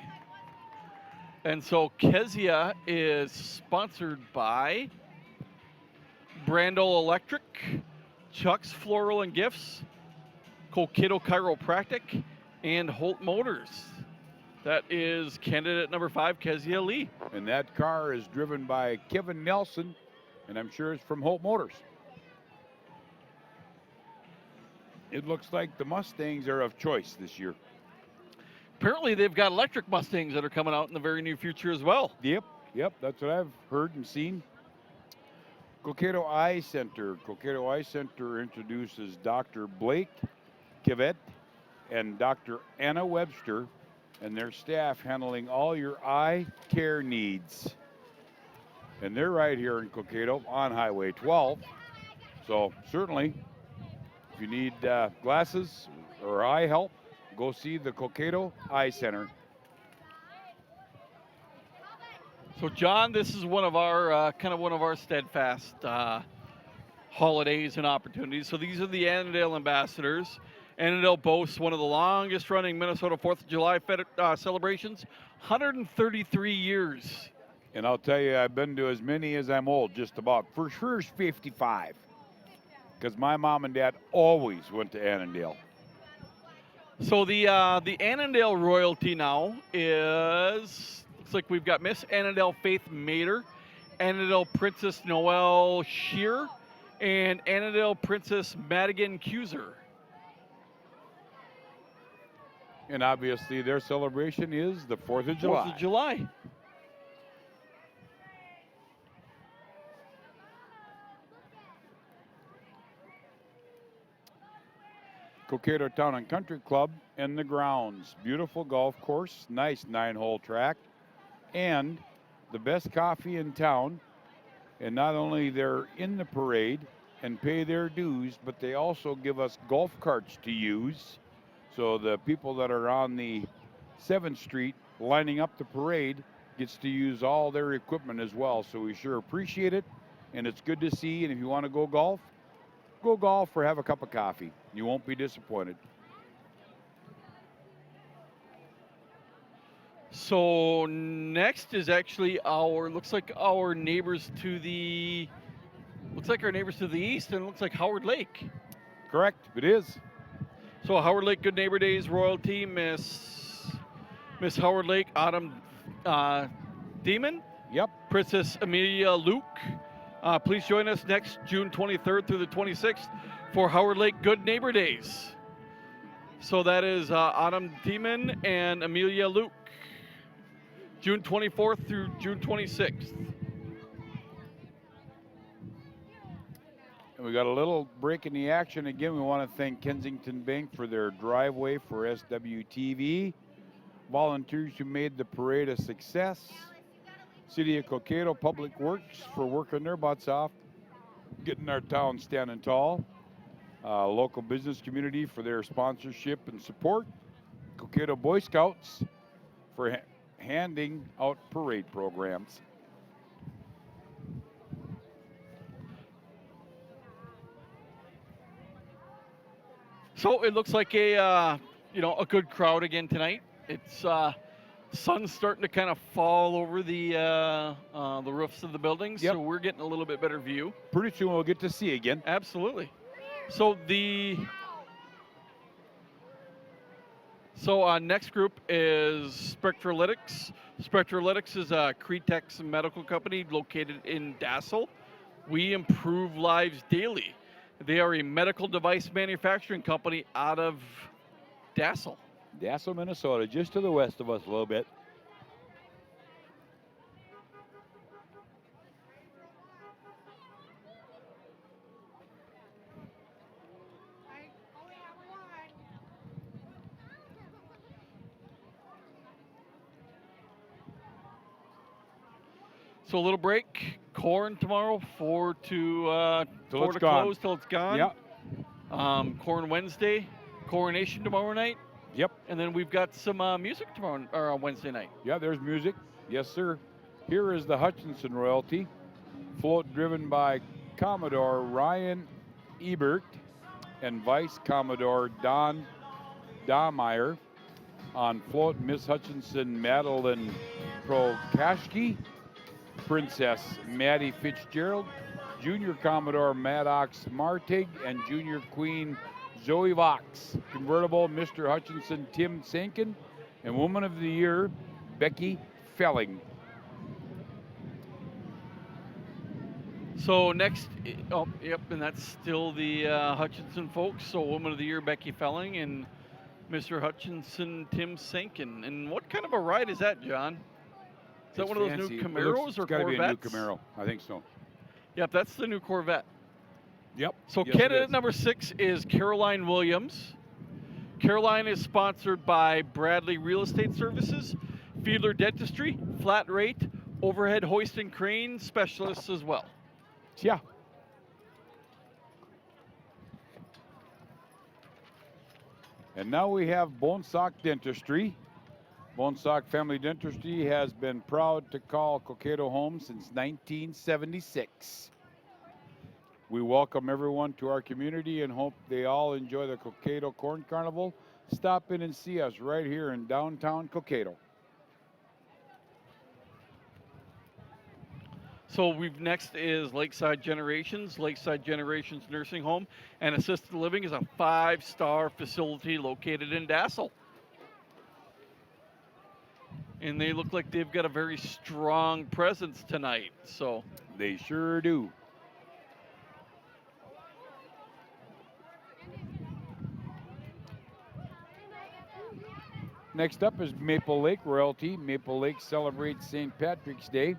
And so Kezia is sponsored by Brandel Electric, Chuck's Floral and Gifts, Kokido Chiropractic, and Holt Motors. That is candidate number 5, Kezia Lee. And that car is driven by Kevin Nelson, and I'm sure it's from Holt Motors. It looks like the Mustangs are of choice this year. Apparently, they've got electric Mustangs that are coming out in the very near future as well. Yep, that's what I've heard and seen. Cokato Eye Center. Cokato Eye Center introduces Dr. Blake Kivet and Dr. Anna Webster and their staff handling all your eye care needs. And they're right here in Cokato on Highway 12. So certainly, if you need glasses or eye help, go see the Cokato Eye Center. So, John, this is one of our one of our steadfast holidays and opportunities. So these are the Annandale Ambassadors. Annandale boasts one of the longest-running Minnesota 4th of July celebrations, 133 years. And I'll tell you, I've been to as many as I'm old, just about. For sure, 55. Because my mom and dad always went to Annandale. So the Annandale royalty now is, looks like we've got Miss Annandale Faith Mater, Annandale Princess Noelle Shear, and Annandale Princess Madigan Cuser. And obviously their celebration is the 4th of July. 4th of July. Cokato Town and Country Club and the grounds. Beautiful golf course, nice 9-hole track, and the best coffee in town. And not only they're in the parade and pay their dues, but they also give us golf carts to use. So the people that are on the 7th Street lining up the parade gets to use all their equipment as well. So we sure appreciate it, and it's good to see. And if you want to go golf or have a cup of coffee. You won't be disappointed. So next is actually looks like our neighbors to the east, and it looks like Howard Lake. Correct, it is. So Howard Lake Good Neighbor Days royalty, Miss Howard Lake Autumn Demon. Yep. Princess Amelia Luke. Please join us next June 23rd through the 26th for Howard Lake Good Neighbor Days. So that is Autumn Demon and Amelia Luke. June 24th through June 26th. And we got a little break in the action. Again, we want to thank Kensington Bank for their driveway for SWTV. Volunteers who made the parade a success. City of Cokato Public Works for working their butts off, getting our town standing tall. Local business community for their sponsorship and support. Cokato Boy Scouts for handing out parade programs. So it looks like a good crowd again tonight. It's sun's starting to kind of fall over the roofs of the buildings, yep. So we're getting a little bit better view. Pretty soon we'll get to see again. Absolutely. So next group is Spectrolytics. Spectrolytics is a Cretex medical company located in Dazzle. We improve lives daily. They are a medical device manufacturing company out of Dazzle. Dazzle, Minnesota, just to the west of us a little bit. So a little break. Corn tomorrow, 4 to Till 4 it's to gone. close till it's gone. Yeah. Corn Wednesday, coronation tomorrow night, Yep. and then we've got some music tomorrow or on Wednesday night. Yeah, there's music. Yes, sir. Here is the Hutchinson royalty. Float driven by Commodore Ryan Ebert and Vice Commodore Don Dahmeyer. On float, Miss Hutchinson Madeline Prokashki, Princess Maddie Fitzgerald, Junior Commodore Maddox Martig, and Junior Queen Zoe Vox. Convertible, Mr. Hutchinson Tim Sankin, and Woman of the Year, Becky Felling. So next, oh, yep, and that's still the Hutchinson folks. So Woman of the Year, Becky Felling, and Mr. Hutchinson, Tim Sankin. And what kind of a ride is that, John? Is that It's one of those fancy. new It looks- Camaros it's or gotta Corvettes? be a new Camaro. I think so. Yep, that's the new Corvette. Yep. So Yes, it candidate is. number 6 is Caroline Williams. Caroline is sponsored by Bradley Real Estate Services, Fiedler Dentistry, Flat Rate, Overhead Hoist and Crane Specialists as well. Yeah. And now we have Bonesock Dentistry. Bonesock Family Dentistry has been proud to call Cokato home since 1976. We welcome everyone to our community and hope they all enjoy the Cokato Corn Carnival. Stop in and see us right here in downtown Cokato. So next is Lakeside Generations. Lakeside Generations Nursing Home and Assisted Living is a 5-star facility located in Dazzle. And they look like they've got a very strong presence tonight. So They sure do. Next up is Maple Lake Royalty. Maple Lake celebrates St. Patrick's Day.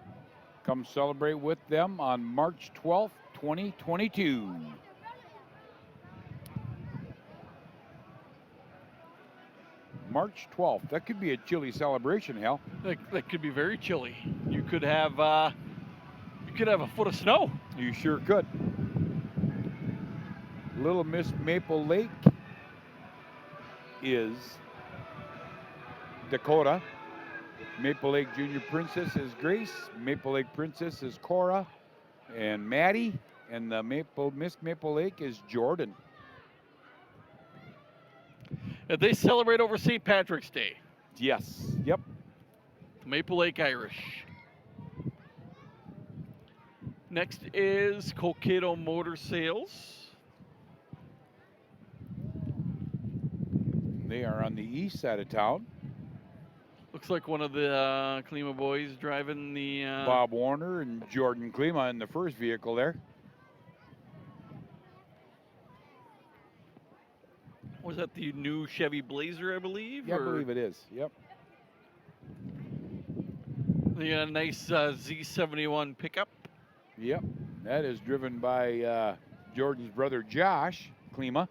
Come celebrate with them on March 12th, 2022. March 12th. That could be a chilly celebration, Hal. that could be very chilly. You could have a foot of snow. You sure could. Little Miss Maple Lake is Dakota. Maple Lake Junior Princess is Grace. Maple Lake Princess is Cora and Maddie. And the Miss Maple Lake is Jordan. They celebrate over St. Patrick's Day. Yes. Yep. Maple Lake Irish. Next is Cokato Motor Sales. They are on the east side of town. Looks like one of the Klima boys driving the... Bob Warner and Jordan Klima in the first vehicle there. Was that the new Chevy Blazer, I believe? Yeah, I or- believe it is. Yep. They got a nice Z71 pickup. Yep. That is driven by Jordan's brother Josh Klima.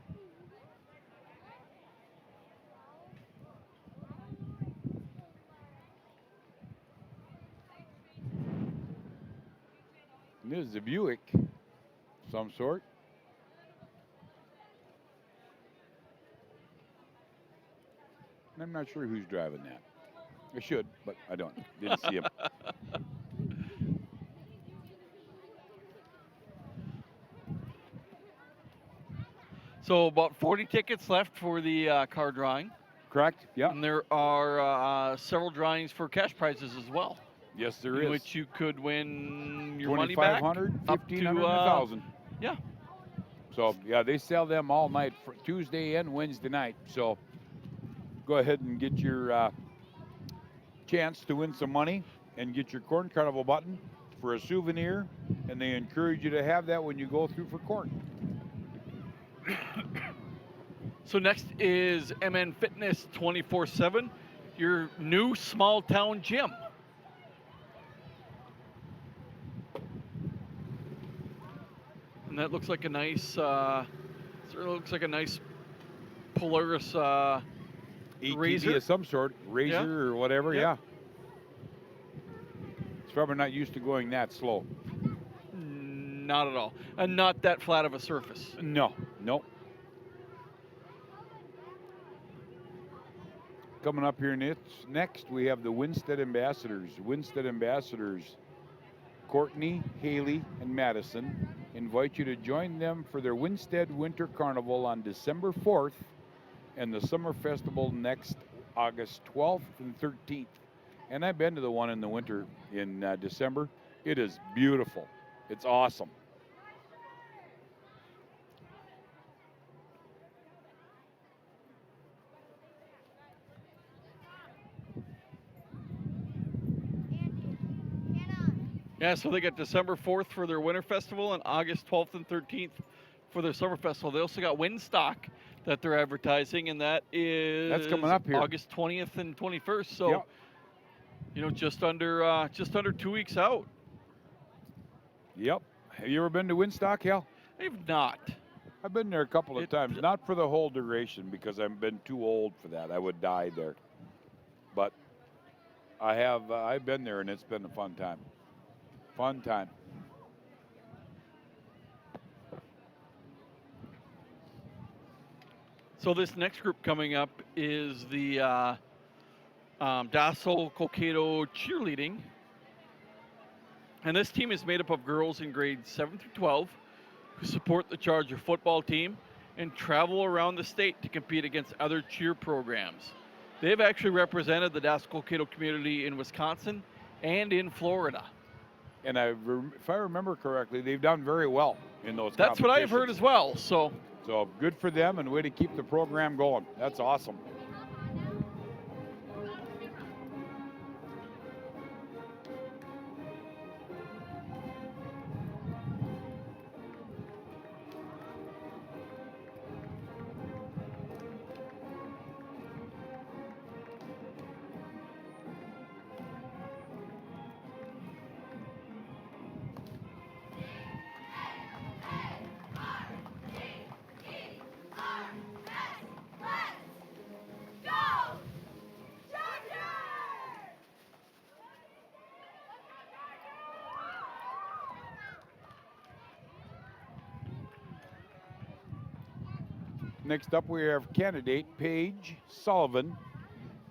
And this is a Buick, some sort. And I'm not sure who's driving that. I should, but I don't. Didn't see him. So about 40 tickets left for the car drawing. Correct? Yeah. And there are several drawings for cash prizes as well. Yes, there in is. which you could win your money back. 2,500, up 1,500, to, 1,000. Yeah. So, yeah, they sell them all night, for Tuesday and Wednesday night. So, go ahead and get your chance to win some money and get your Corn Carnival button for a souvenir. And they encourage you to have that when you go through for corn. So next is MN Fitness 24/7, your new small town gym. And that looks like a nice, certainly looks like a nice Polaris ATV Razor? of some sort, Razor Yeah. or whatever, Yep. yeah. It's probably not used to going that slow. Not at all. And not that flat of a surface. No, no. Coming up here next, we have the Winsted Ambassadors. Winsted Ambassadors, Courtney, Haley, and Madison invite you to join them for their Winsted Winter Carnival on December 4th and the Summer Festival next August 12th and 13th. And I've been to the one in the winter in December. It is beautiful. It's awesome. Yeah, so they got December 4th for their winter festival and August 12th and 13th for their summer festival. They also got Windstock that they're advertising, and that's coming up here August 20th and 21st. So, yep. You know, just under 2 weeks out. Yep. Have you ever been to Windstock, Hal? I have not. I've been there a couple of times, not for the whole duration because I've been too old for that. I would die there. But I have. I've been there, and it's been a fun time. Fun time. So this next group coming up is the Dazzle Cokato Cheerleading. And this team is made up of girls in grades 7 through 12 who support the Charger football team and travel around the state to compete against other cheer programs. They've actually represented the Dazzle Cokato community in Wisconsin and in Florida. And if I remember correctly, they've done very well in those That's what I've heard as well. So good for them and way to keep the program going. That's awesome. Next up, we have candidate Paige Sullivan.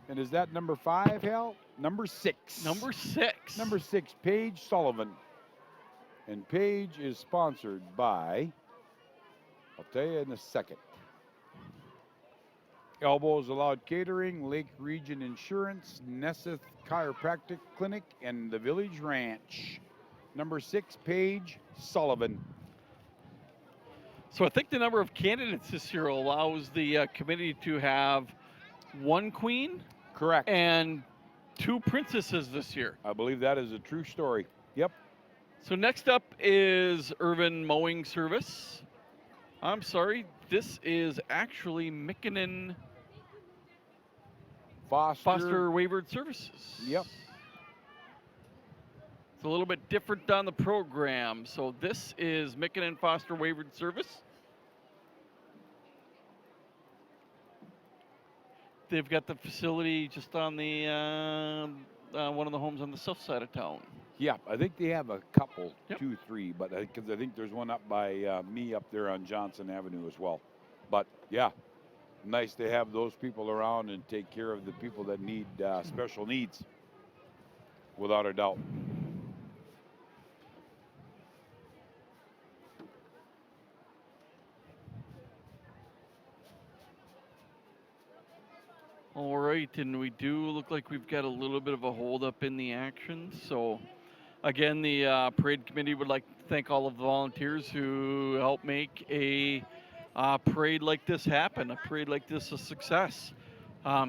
And is that number 5, Hal? Number 6. Number 6. Number 6, Paige Sullivan. And Paige is sponsored by, I'll tell you in a second, Elbows Allowed Catering, Lake Region Insurance, Nesseth Chiropractic Clinic, and the Village Ranch. Number 6, Paige Sullivan. So I think the number of candidates this year allows the committee to have 1 queen. Correct. And 2 princesses this year. I believe that is a true story. Yep. So next up is Irwin Mowing Service. I'm sorry, this is actually Mickinen Foster Wayward Services. Yep. It's a little bit different on the program. So this is Mickinen Foster Wayward Service. They've got the facility just on the one of the homes on the south side of town. Yeah, I think they have a couple, Yep. 2, 3, but I think there's one up by me up there on Johnson Avenue as well. But yeah, nice to have those people around and take care of the people that need special needs, without a doubt. All right, and we do look like we've got a little bit of a holdup in the action. So, again, the parade committee would like to thank all of the volunteers who help make a parade like this happen, a parade like this a success.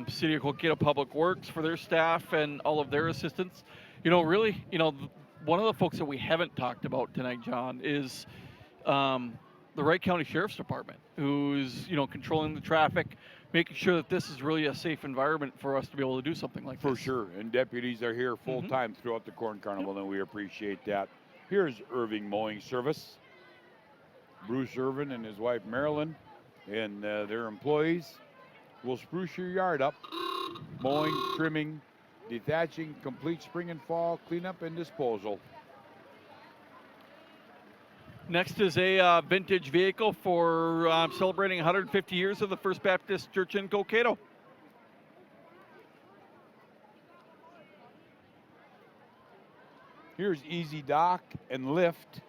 City of Cokato Public Works for their staff and all of their assistants. You know, really, you know, one of the folks that we haven't talked about tonight, John, is the Wright County Sheriff's Department, who's, you know, controlling the traffic, making sure that this is really a safe environment for us to be able to do something like this. For sure, and deputies are here full-time throughout the Corn Carnival, Yep. and we appreciate that. Here's Irving Mowing Service. Bruce Irvin and his wife Marilyn and their employees will spruce your yard up, mowing, trimming, detaching, complete spring and fall, cleanup and disposal. Next is a vintage vehicle for celebrating 150 years of the First Baptist Church in Cokato. Here's Easy Dock and Lift.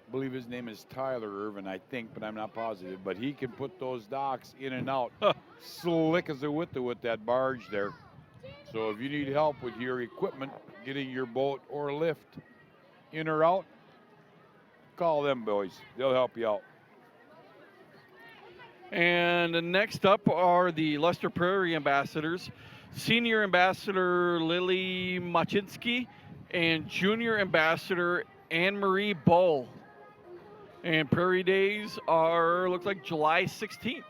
I believe his name is Tyler Irwin, I think, but I'm not positive. But he can put those docks in and out slick as a whittle with that barge there. So if you need help with your equipment, getting your boat or lift in or out, call them boys. They'll help you out. And next up are the Leicester Prairie Ambassadors. Senior Ambassador Lily Machinsky and Junior Ambassador Anne-Marie Bull. And Prairie Days are, looks like July 16th.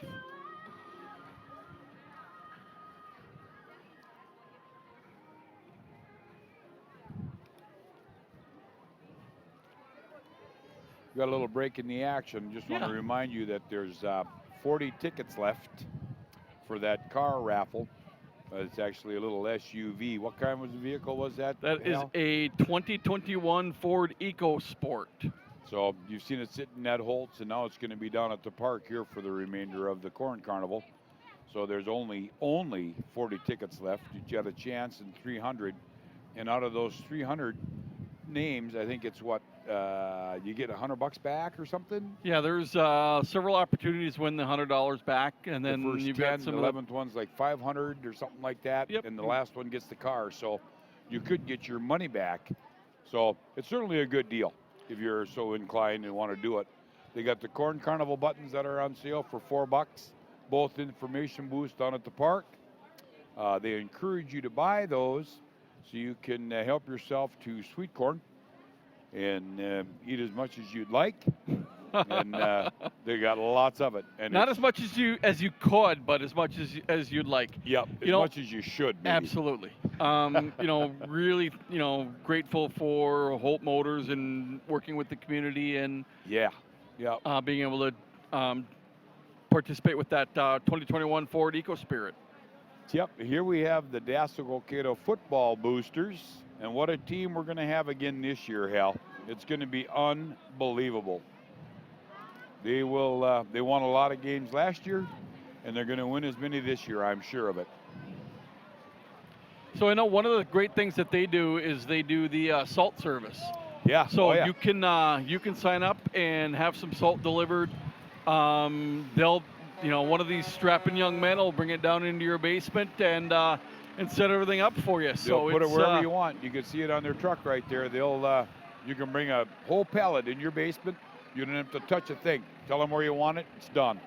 Got a little break in the action. Just want to remind you that there's 40 tickets left for that car raffle. It's actually a little SUV. What kind of vehicle was that? That is a 2021 Ford EcoSport. So you've seen it sitting in that Holtz, and now it's going to be down at the park here for the remainder of the Corn Carnival. So there's only 40 tickets left. You got a chance in 300, and out of those 300 names, I think it's what you get $100 back or something. Yeah, there's several opportunities to win the $100 back, and then the first you've 10, got some 11th one's like 500 or something like that. Yep. And the last one gets the car, so you could get your money back. So it's certainly a good deal if you're so inclined and want to do it. They got the Corn Carnival buttons that are on sale for $4. Both information booths down at the park. They encourage you to buy those so you can help yourself to sweet corn and eat as much as you'd like. And they got lots of it. And not as much as you could, but as much as you'd like. Yep, as much as you should. Maybe. Absolutely. Really, grateful for Holt Motors and working with the community and being able to participate with that 2021 Ford EcoSpirit. Yep, here we have the Dazzle Cokato football boosters, and what a team we're going to have again this year, Hal. It's going to be unbelievable. They will. They won a lot of games last year, and they're going to win as many this year. I'm sure of it. So I know one of the great things that they do is they do the salt service. Yeah. So you can sign up and have some salt delivered. They'll, one of these strapping young men will bring it down into your basement and set everything up for you. They'll put it wherever you want. You can see it on their truck right there. They'll. You can bring a whole pallet in your basement. You don't have to touch a thing. Tell them where you want it. It's done.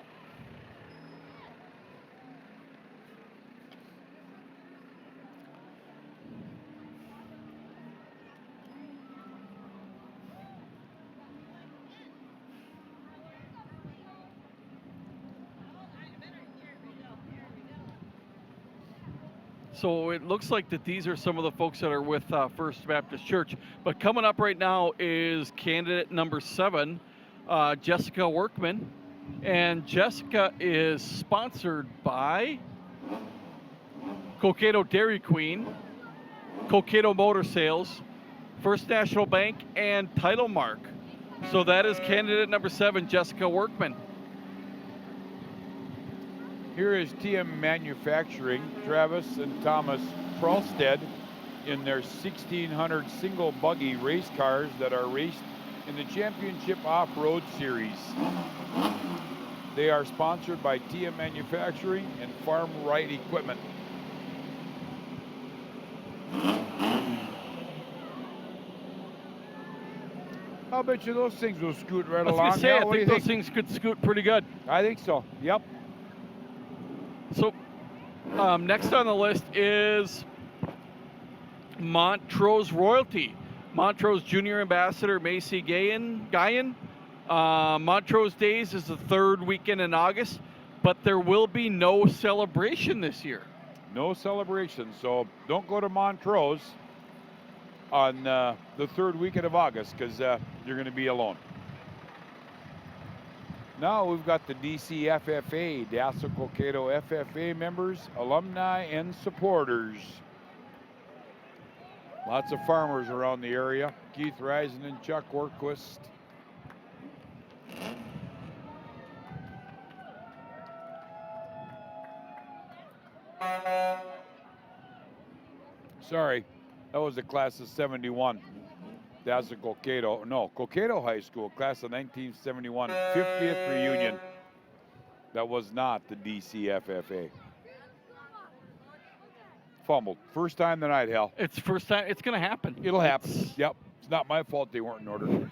So it looks like that these are some of the folks that are with First Baptist Church. But coming up right now is candidate number 7, Jessica Workman. And Jessica is sponsored by Cokato Dairy Queen, Cokato Motor Sales, First National Bank, and Title Mark. So that is candidate number 7, Jessica Workman. Here is TM Manufacturing, Travis and Thomas Prolstead in their 1600 single buggy race cars that are raced in the Championship Off-Road Series. They are sponsored by TM Manufacturing and Farm Right Equipment. I'll bet you those things will scoot right along. I think those things could scoot pretty good. I think so, yep. So next on the list is Montrose Royalty. Montrose Junior Ambassador Macy Guyan. Montrose Days is the 3rd weekend in August, but there will be no celebration this year. No celebration, so don't go to Montrose on the 3rd weekend of August because you're going to be alone. Now we've got the DCFFA, Dazzle Cokato FFA members, alumni, and supporters. Lots of farmers around the area. Keith Reisen and Chuck Worquist. Sorry, that was the class of 71. That's the Cokato High School, class of 1971, 50th reunion. That was not the DCFFA. Fumbled. First time tonight, Hal. It's first time. It's going to happen. It'll happen. Yep. It's not my fault they weren't in order.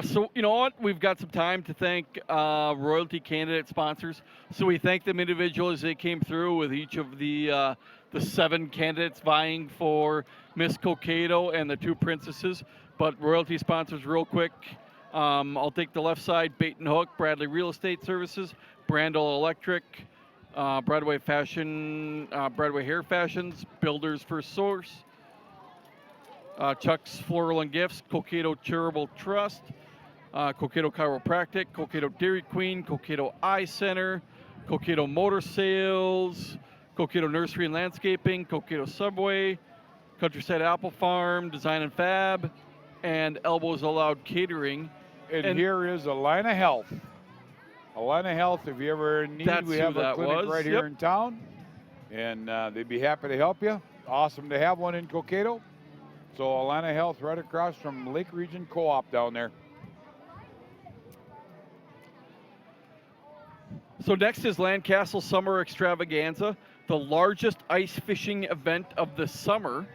So, you know what? We've got some time to thank royalty candidate sponsors. So we thank them individually as they came through with each of the 7 candidates vying for Miss Cokato and the 2 princesses. But royalty sponsors real quick. I'll take the left side, Bait and Hook, Bradley Real Estate Services, Brandel Electric, Broadway Hair Fashions, Builders First Source, Chuck's Floral and Gifts, Cokato Charitable Trust, Cokato Chiropractic, Cokato Dairy Queen, Cokato Eye Center, Cokato Motor Sales, Cokato Nursery and Landscaping, Cokato Subway, Countryside Apple Farm, Design and Fab, and Elbows Allowed Catering. And here is Alina Health. Alina Health, if you ever need, we have a clinic right here in town. And they'd be happy to help you. Awesome to have one in Cokato. So Alina Health right across from Lake Region Co-op down there. So next is Landcastle Summer Extravaganza, the largest ice fishing event of the summer.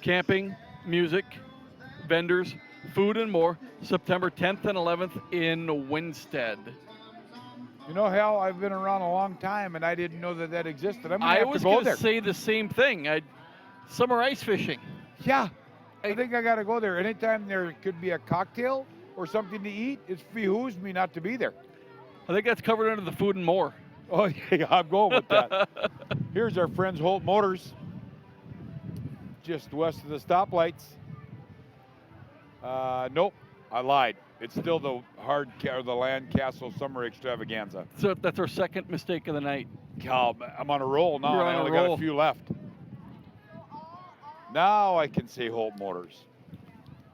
Camping, music, vendors, food, and more. September 10th and 11th in Winsted. You know, Hal, I've been around a long time, and I didn't know that existed. I'm going to have to go there. I was going to say the same thing. Summer ice fishing. Yeah, I think I got to go there. Anytime there could be a cocktail or something to eat, it behooves me not to be there. I think that's covered under the food and more. Oh, yeah, I'm going with that. Here's our friends Holt Motors, just west of the stoplights. Nope, I lied. It's still the Landcastle Summer Extravaganza. So that's our second mistake of the night. Cal, I'm on a roll now. I only got a few left. Now I can say Holt Motors.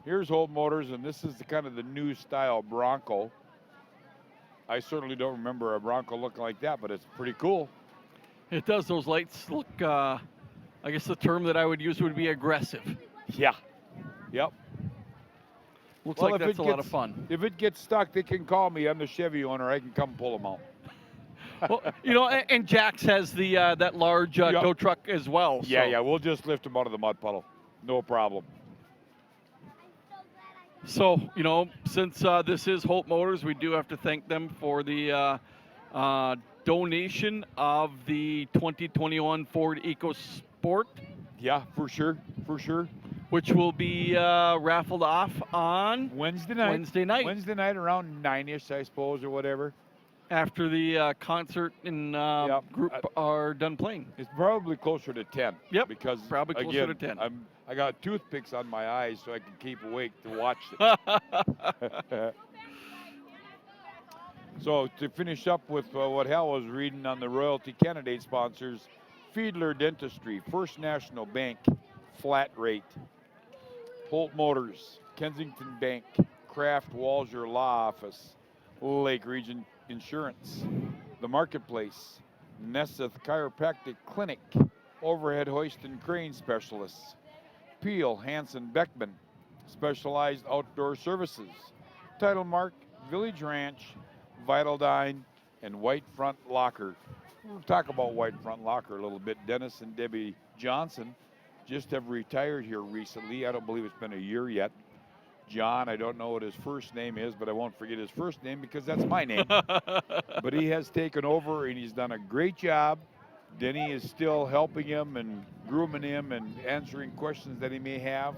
Here's Holt Motors, and this is the new style Bronco. I certainly don't remember a Bronco looking like that, but it's pretty cool. It does. Those lights look, I guess the term that I would use would be aggressive. Yeah. Yep. Looks like that's a lot of fun. If it gets stuck, they can call me. I'm the Chevy owner. I can come pull them out. Well, you know, and Jax has the that large tow truck as well. Yeah, yeah. We'll just lift them out of the mud puddle. No problem. So, you know, since this is Holt Motors, we do have to thank them for the donation of the 2021 Ford EcoSport. Yeah, for sure, for sure. Which will be raffled off on Wednesday night. Wednesday night around 9-ish, I suppose, or whatever. After the concert and group are done playing. It's probably closer to 10. Yep, because probably closer to 10. I got toothpicks on my eyes so I can keep awake to watch it. So to finish up with what Hal was reading on the royalty candidate sponsors, Fiedler Dentistry, First National Bank, flat rate. Holt Motors, Kensington Bank, Kraft Walser Law Office, Lake Region Insurance, The Marketplace, Nesseth Chiropractic Clinic, Overhead Hoist and Crane Specialists, Peel Hansen Beckman, Specialized Outdoor Services, Title Mark, Village Ranch, Vitaldine, and White Front Locker. We'll talk about White Front Locker a little bit. Dennis and Debbie Johnson just have retired here recently. I don't believe it's been a year yet. John, I don't know what his first name is, but I won't forget his first name because that's my name. But he has taken over and he's done a great job. Denny is still helping him and grooming him and answering questions that he may have.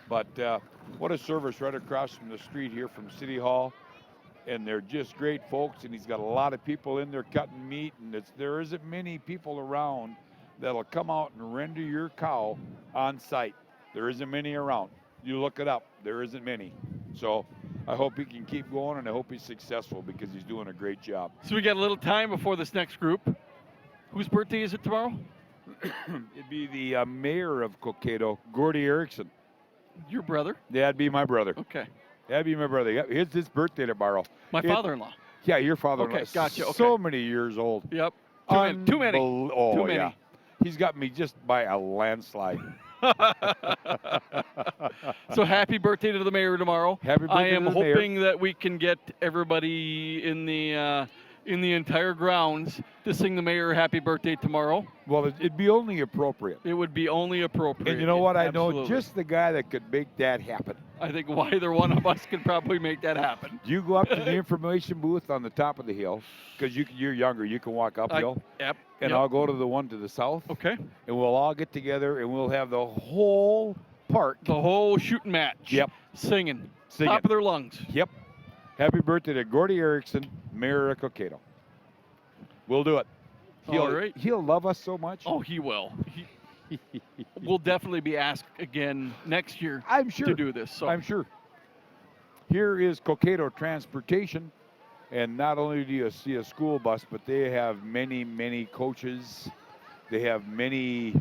But what a service right across from the street here from City Hall. And they're just great folks, and he's got a lot of people in there cutting meat, and there isn't many people around that'll come out and render your cow on site. There isn't many around. You look it up. There isn't many. So I hope he can keep going, and I hope he's successful because he's doing a great job. So we got a little time before this next group. Whose birthday is it tomorrow? It'd be the mayor of Cokato, Gordy Erickson. Your brother? That'd be my brother. Okay. That'd be my brother. Yep, it's his birthday tomorrow. My father-in-law. Yeah, your father-in-law. Okay, gotcha. Okay. So many years old. Yep. Too many. Oh, Too many. yeah. He's got me just by a landslide. So happy birthday to the mayor tomorrow. Happy birthday I am to the mayor. hoping that we can get everybody in the entire grounds to sing the mayor happy birthday tomorrow. Well, it'd be only appropriate. It would be only appropriate. And you know what? I Absolutely. know just the guy that could make that happen. I think either one of us could probably make that happen. You go up to the information booth on the top of the hill, because you're younger, you can walk uphill. Yep. And I'll go to the one to the south. Okay. And we'll all get together and we'll have the whole park. The whole shooting match. Yep. Singing. Singing. Top of their lungs. Yep. Happy birthday to Gordy Erickson, Mayor of Cokato. We'll do it. All right. He'll love us so much. Oh, he will. We'll definitely be asked again next year I'm sure. to do this. So. I'm sure. Here is Cokato Transportation, and not only do you see a school bus, but they have many, many coaches. They have many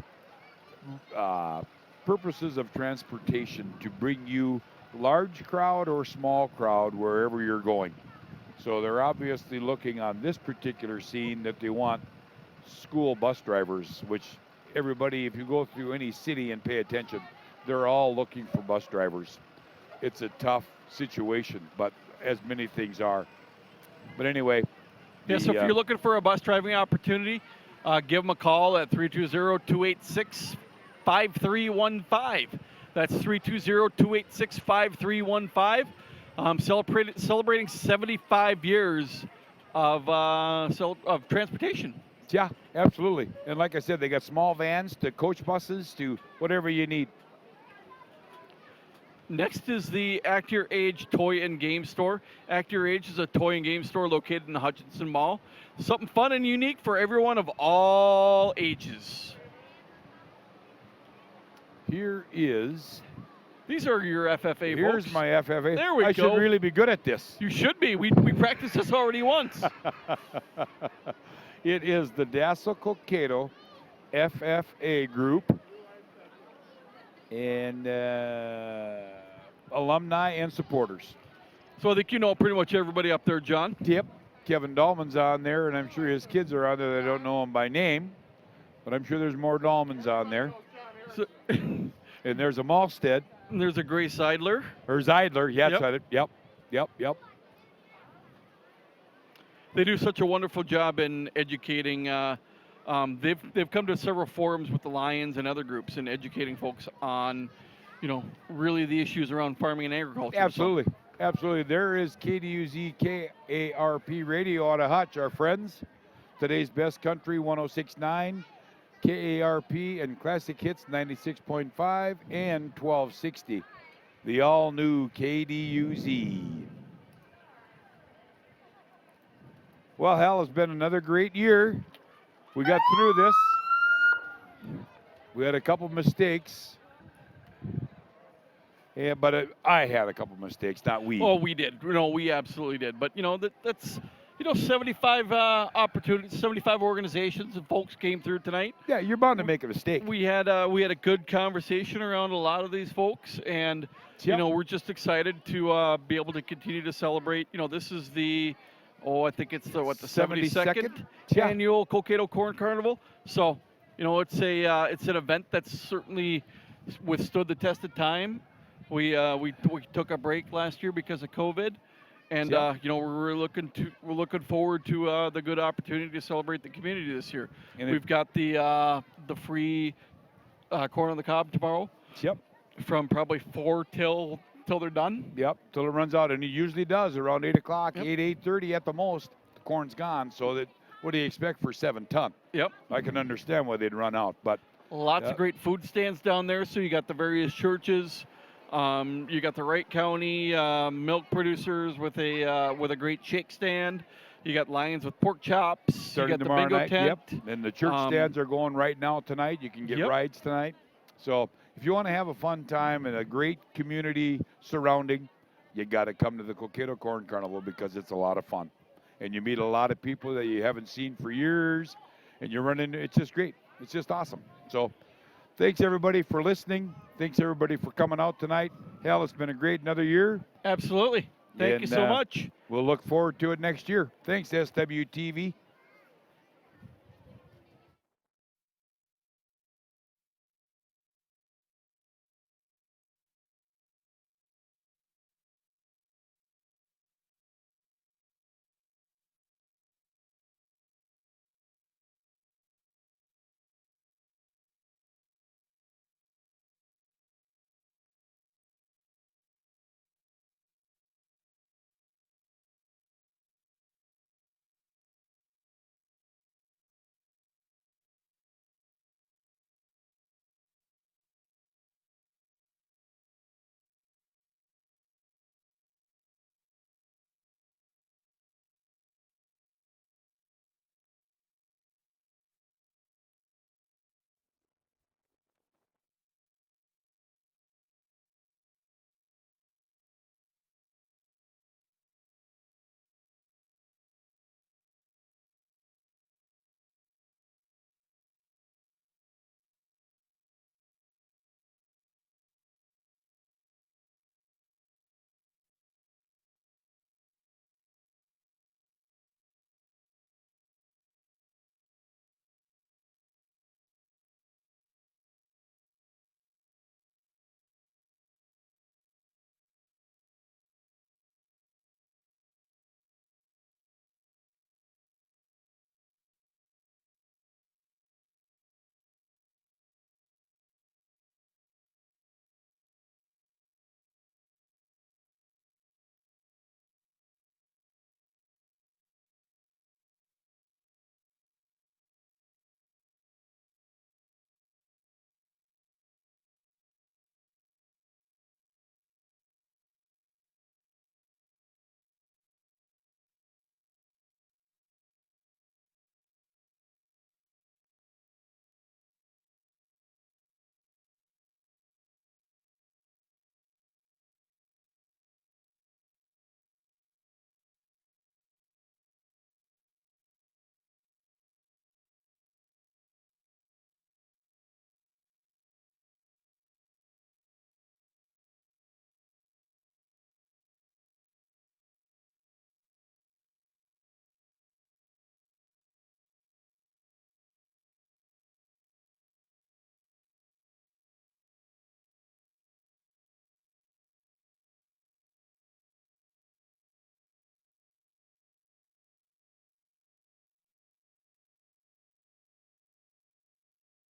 purposes of transportation to bring you large crowd or small crowd wherever you're going. So they're obviously looking on this particular scene that they want school bus drivers, which everybody, if you go through any city and pay attention, they're all looking for bus drivers. It's a tough situation, but as many things are. But anyway. Yeah, so if you're looking for a bus driving opportunity, give them a call at 320-286-5315. That's 320-286-5315. Celebrating 75 years of transportation. Yeah, absolutely. And like I said, they got small vans to coach buses to whatever you need. Next is the Act Your Age Toy and Game Store. Act Your Age is a toy and game store located in the Hutchinson Mall. Something fun and unique for everyone of all ages. Here is... These are your FFA Here's folks. my FFA. There we go. I should really be good at this. You should be. We practiced this already once. It is the Dazzle Cokato FFA group and alumni and supporters. So I think you know pretty much everybody up there, John. Yep. Kevin Dahlman's on there, and I'm sure his kids are on there. They don't know him by name, but I'm sure there's more Dahlmans on there. So, and there's a Malstead. And there's a Grace Seidler. Or Zeidler, yes. Yep. Yep. They do such a wonderful job in educating. They've come to several forums with the Lions and other groups and educating folks on, really the issues around farming and agriculture. Absolutely. Absolutely. There is KDUZ KARP Radio out of Hutch, our friends. Today's Best Country 106.9. KARP and Classic Hits 96.5 and 1260. The all-new KDUZ. Well, Hal, it's been another great year. We got through this. We had a couple mistakes. Yeah, but I had a couple mistakes, not we. Oh, we did. We absolutely did. But, that's... 75 opportunities, 75 organizations and folks came through tonight. Yeah, you're bound to make a mistake. We had a good conversation around a lot of these folks, and we're just excited to be able to continue to celebrate. This is the I think it's the 72nd annual Cokato Corn Carnival. So it's an event that's certainly withstood the test of time. We took a break last year because of COVID. And we're looking forward to the good opportunity to celebrate the community this year. And we've got the free corn on the cob tomorrow. Yep. From probably 4 till they're done. Yep. Till it runs out, and it usually does around 8 o'clock, 8:30 at the most. The corn's gone. So what do you expect for 7 ton? Yep. I can understand why they'd run out, but lots of great food stands down there. So you got the various churches. You got the Wright County milk producers with a great shake stand. You got Lions with pork chops. Starting you got tomorrow the bingo night. tent. Yep. And the church stands are going right now tonight. You can get rides tonight. So if you want to have a fun time and a great community surrounding, you got to come to the Cokato Corn Carnival because it's a lot of fun. And you meet a lot of people that you haven't seen for years, and you run into, it's just great. It's just awesome. So thanks, everybody, for listening. Thanks, everybody, for coming out tonight. Hal, it's been a great another year. Absolutely. Thank you so much. We'll look forward to it next year. Thanks, SWTV.